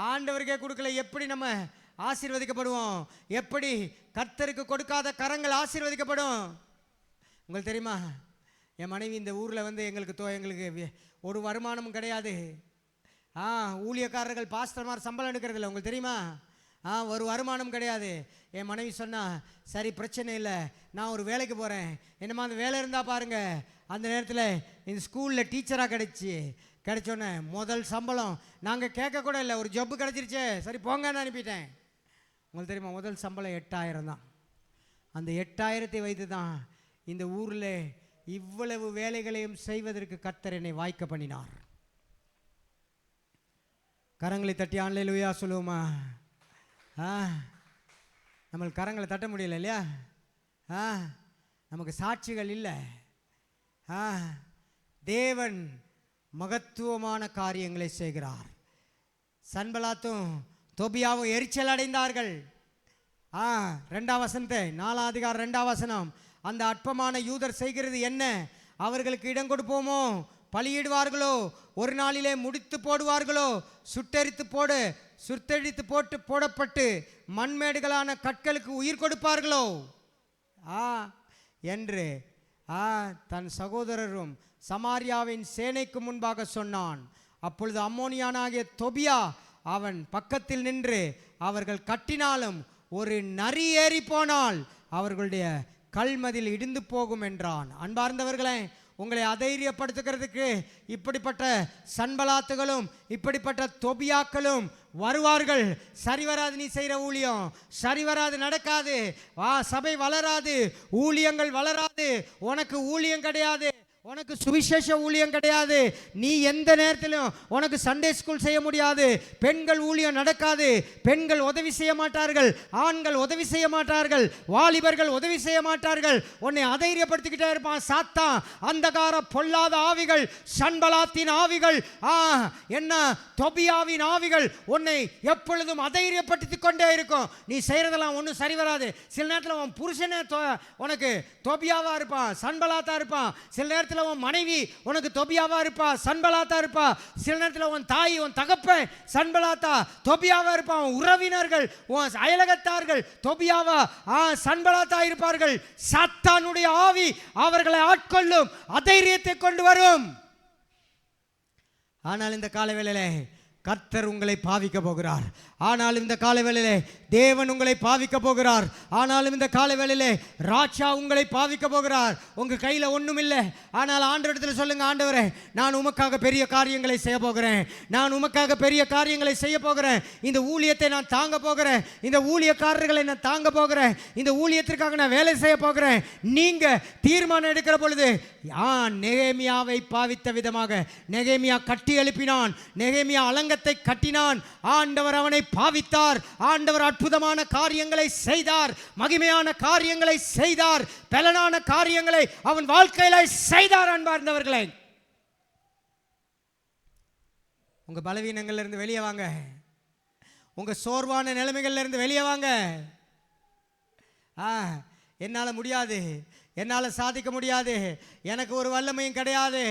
ஆண்டவருக்கே கொடுக்கல எப்படி நம்ம ஆசீர்வதிக்கப்படுவோம்? எப்படி கர்த்தருக்கு கொடுக்காத கரங்கள் ஆசீர்வதிக்கப்படும்? உங்களுக்கு தெரியுமா, என் மனைவி இந்த ஊரில் எங்களுக்கு ஒரு வருமானமும் கிடையாது. ஊழியக்காரர்கள் பாஸ்டர்மார் சம்பளம் எடுக்கிறதில்ல. உங்களுக்கு தெரியுமா? ஒரு வருமானம் கிடையாது. என் மனைவி சொன்னா, சரி பிரச்சனை இல்லை, நான் ஒரு வேலைக்கு போகிறேன். என்னம்மா அந்த வேலை இருந்தால் பாருங்க. அந்த நேரத்தில் இந்த ஸ்கூலில் டீச்சராக கிடைச்சோன்னே முதல் சம்பளம் நாங்கள் கேட்கக்கூட இல்லை, ஒரு ஜப்பு கிடச்சிருச்சே, சரி போங்கன்னு அனுப்பிட்டேன். உங்களுக்கு தெரியுமா, முதல் சம்பளம் 8000 தான். அந்த 8000 வைத்து தான் இந்த ஊரில் இவ்வளவு வேலைகளையும் செய்வதற்கு கர்த்தர் என்னை வாய்க்க பண்ணினார். கரங்களை தட்டி அல்லேலூயா சொல்லுவோமா? நம்மளுக்கு கரங்களை தட்ட முடியல இல்லையா? நமக்கு சாட்சிகள் இல்லை. தேவன் மகத்துவமான காரியங்களை செய்கிறார். சன்பலாத்தும் தொபியாவும் எரிச்சல் அடைந்தார்கள். 2ஆம் வசனத்தை 4ஆம் அதிகாரம் 2ஆம் வசனம். அந்த அற்பமான யூதர் செய்கிறது என்ன? அவர்களுக்கு இடம் கொடுப்போமோ? பலியிடுவார்களோ? ஒரு நாளிலே முடித்து போடுவார்களோ? சுட்டெரித்து போட்டு போடப்பட்டு மண்மேடுகளான கற்களுக்கு உயிர் கொடுப்பார்களோ என்று தன் சகோதரரும் சமாரியாவின் சேனைக்கு முன்பாக சொன்னான். அப்பொழுது அம்மோனியானாகிய தொபியா அவன் பக்கத்தில் நின்று, அவர்கள் கட்டினாலும் ஒரு நரி ஏறி போனால் அவர்களுடைய கல்மதில் இடிந்து போகும் என்றான். அன்பார்ந்தவர்களே, உங்களை அதைரியப்படுத்துகிறதுக்கு இப்படிப்பட்ட சன்பலாத்துகளும் இப்படிப்பட்ட தொபியாக்களும் வருவார்கள். சரி வராது, நீ செய்கிற ஊழியம் சரி வராது, நடக்காது, சபை வளராது, ஊழியங்கள் வளராது, உனக்கு ஊழியம் கிடையாது, உனக்கு சுவிசேஷ ஊழியம் கிடையாது, நீ எந்த நேரத்திலும் உனக்கு சண்டே ஸ்கூல் செய்ய முடியாது, பெண்கள் ஊழியம் நடக்காது, பெண்கள் உதவி செய்ய மாட்டார்கள், ஆண்கள் உதவி செய்ய மாட்டார்கள், வாலிபர்கள் உதவி செய்ய மாட்டார்கள். உன்னை அதைரியப்படுத்திக்கிட்டே இருப்பான் சாத்தான். அந்தகார பொல்லாத ஆவிகள், சன்பலாத்தின் ஆவிகள், என்ன தொபியாவின் ஆவிகள் உன்னை எப்பொழுதும் அதைரியப்படுத்திக் கொண்டே இருக்கும். நீ செய்யறதெல்லாம் ஒன்றும் சரி வராது. சில நேரத்தில் உன் புருஷனே உனக்கு தொபியாவா இருப்பான், சன்பலாத்தா இருப்பான். சில நேரத்தில் உன் மனைவி உனக்கு தொபியாவா இருப்பா, சன்பலாத்தா இருப்பா. சில நேரத்தில் உன் தாய், உன் தகப்பன் சன்பலாத்தா தொபியாவா இருப்பான். உறவினர்கள், உன் அயலகத்தார்கள் தொபியாவா சன்பலாத்தா இருப்பார்கள். சாத்தானுடைய ஆவி அவர்களை ஆட்கொள்ளும், அதைரியத்தை கொண்டு வரும். ஆனால் இந்த காலவேளையிலே கர்த்தர் உங்களை பாவிக்க போகிறார். ஆனாலும் இந்த காலவேளையிலே தேவன் உங்களை பாவிக்க போகிறார். ஆனாலும் இந்த காலவேளையிலே ராஜா உங்களை பாவிக்க போகிறார். உங்க கையில் ஒன்றும் இல்லை. ஆனால் ஆண்டவரிடத்தில் சொல்லுங்க, ஆண்டவரே, நான் உமக்காக பெரிய காரியங்களை செய்ய போகிறேன், நான் உமக்காக பெரிய காரியங்களை செய்ய போகிறேன். இந்த ஊழியத்தை நான் தாங்க போகிறேன், இந்த ஊழியக்காரர்களை நான் தாங்க போகிறேன், இந்த ஊழியத்திற்காக நான் வேலை செய்ய போகிறேன். நீங்க தீர்மானம் எடுக்கிற பொழுது நெகேமியாவை பாவித்த விதமாக நெகேமியா கட்டி எழுப்பினான், நெகேமியா அலங்கத்தை கட்டினான். ஆண்டவர் அவனை பாவித்தார். ஆண்டவர் அற்புதமான காரியங்களை செய்தார், மகிமையான காரியங்களை செய்தார், பலனான காரியங்களை அவன் வாழ்க்கையில செய்தார். அன்பார்ந்தவர்களே, உங்க பலவீனங்கள்ல இருந்து வெளியே வாங்க, உங்க சோர்வான நிலைமைகள்ல இருந்து வெளியே வாங்க. என்னால் முடியாது, என்னால் சாதிக்க முடியாது, எனக்கு ஒரு வல்லமையும் கிடையாது,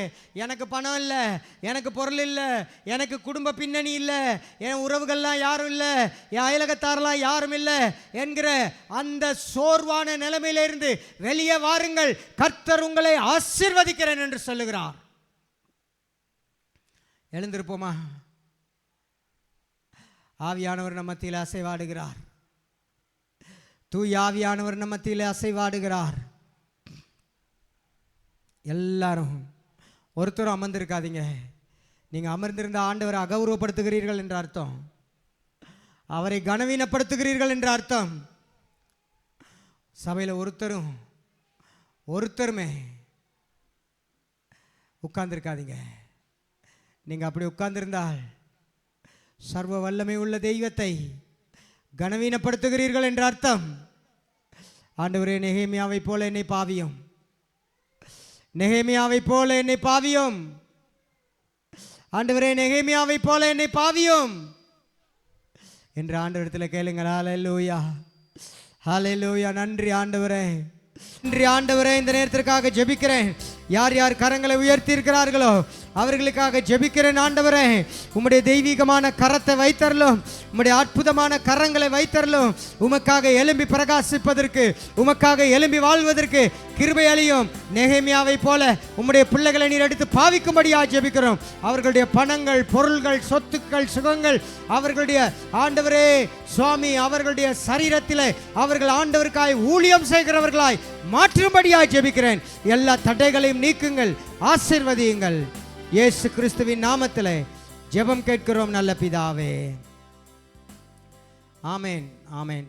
எனக்கு பணம் இல்லை, எனக்கு பொருள் இல்லை, எனக்கு குடும்ப பின்னணி இல்லை, என் உறவுகள்லாம் யாரும் இல்லை, என் அயலகத்தாரெல்லாம் யாரும் இல்லை என்கிற அந்த சோர்வான நிலைமையிலிருந்து வெளியே வாருங்கள், கர்த்தர் உங்களை ஆசீர்வதிக்கிறேன் என்று சொல்லுகிறார். எழுந்திருப்போமா? ஆவியானவர் நம்ம மத்தியில் அசைவாடுகிறார். தூய ஆவியானவர் நம்ம மத்தியில் அசைவாடுகிறார். எல்லாரும் ஒருத்தரும் அமர்ந்திருக்காதீங்க. நீங்கள் அமர்ந்திருந்த ஆண்டவரை அகௌரவப்படுத்துகிறீர்கள் என்ற அர்த்தம், அவரை கனவீனப்படுத்துகிறீர்கள் என்ற அர்த்தம். சபையில் ஒருத்தருமே உட்கார்ந்திருக்காதீங்க. நீங்கள் அப்படி உட்கார்ந்திருந்தால் சர்வ வல்லமை உள்ள தெய்வத்தை கனவீனப்படுத்துகிறீர்கள் என்ற அர்த்தம். ஆண்டவரே, நெகேமியாவை போல என்னை பாவியும், நெகேமியாவை போல என்னை பாவியும், ஆண்டவரே நெகேமியாவை போல என்னை பாவியும் என்று ஆண்டவரிடத்தில் கேளுங்கள். ஹல்லேலூயா, ஹல்லேலூயா. நன்றி ஆண்டவரே, நன்றி ஆண்டவரே. இந்த நேரத்திற்காக ஜெபிக்கிறேன். யார் யார் கரங்களை உயர்த்தி இருக்கிறார்களோ அவர்களுக்காக ஜெபிக்கிறேன். ஆண்டவரே, உம்முடைய தெய்வீகமான கரத்தை வைத்தரலும், உம்முடைய அற்புதமான கரங்களை வைத்தரலும். உமக்காக எழும்பி பிரகாசிப்பதற்கு, உமக்காக எழும்பி வாழ்வதற்கு கிருபை அளியும். நெகேமியாவை போல உம்முடைய பிள்ளைகளை நீர் எடுத்து பாவிக்கும்படியாக ஜெபிக்கிறோம். அவர்களுடைய பணங்கள், பொருள்கள், சொத்துக்கள், சுகங்கள், அவர்களுடைய ஆண்டவரே சுவாமி, அவர்களுடைய சரீரத்தில் அவர்கள் ஆண்டவருக்காய் ஊழியம் செய்கிறவர்களாய் மாற்றும்படியாக ஜெபிக்கிறேன். எல்லா தடைகளையும் நீக்குங்கள், ஆசீர்வதியுங்கள். இயேசு கிறிஸ்துவின் நாமத்திலே ஜெபம் கேட்கிறோம் நல்ல பிதாவே. ஆமென், ஆமென்.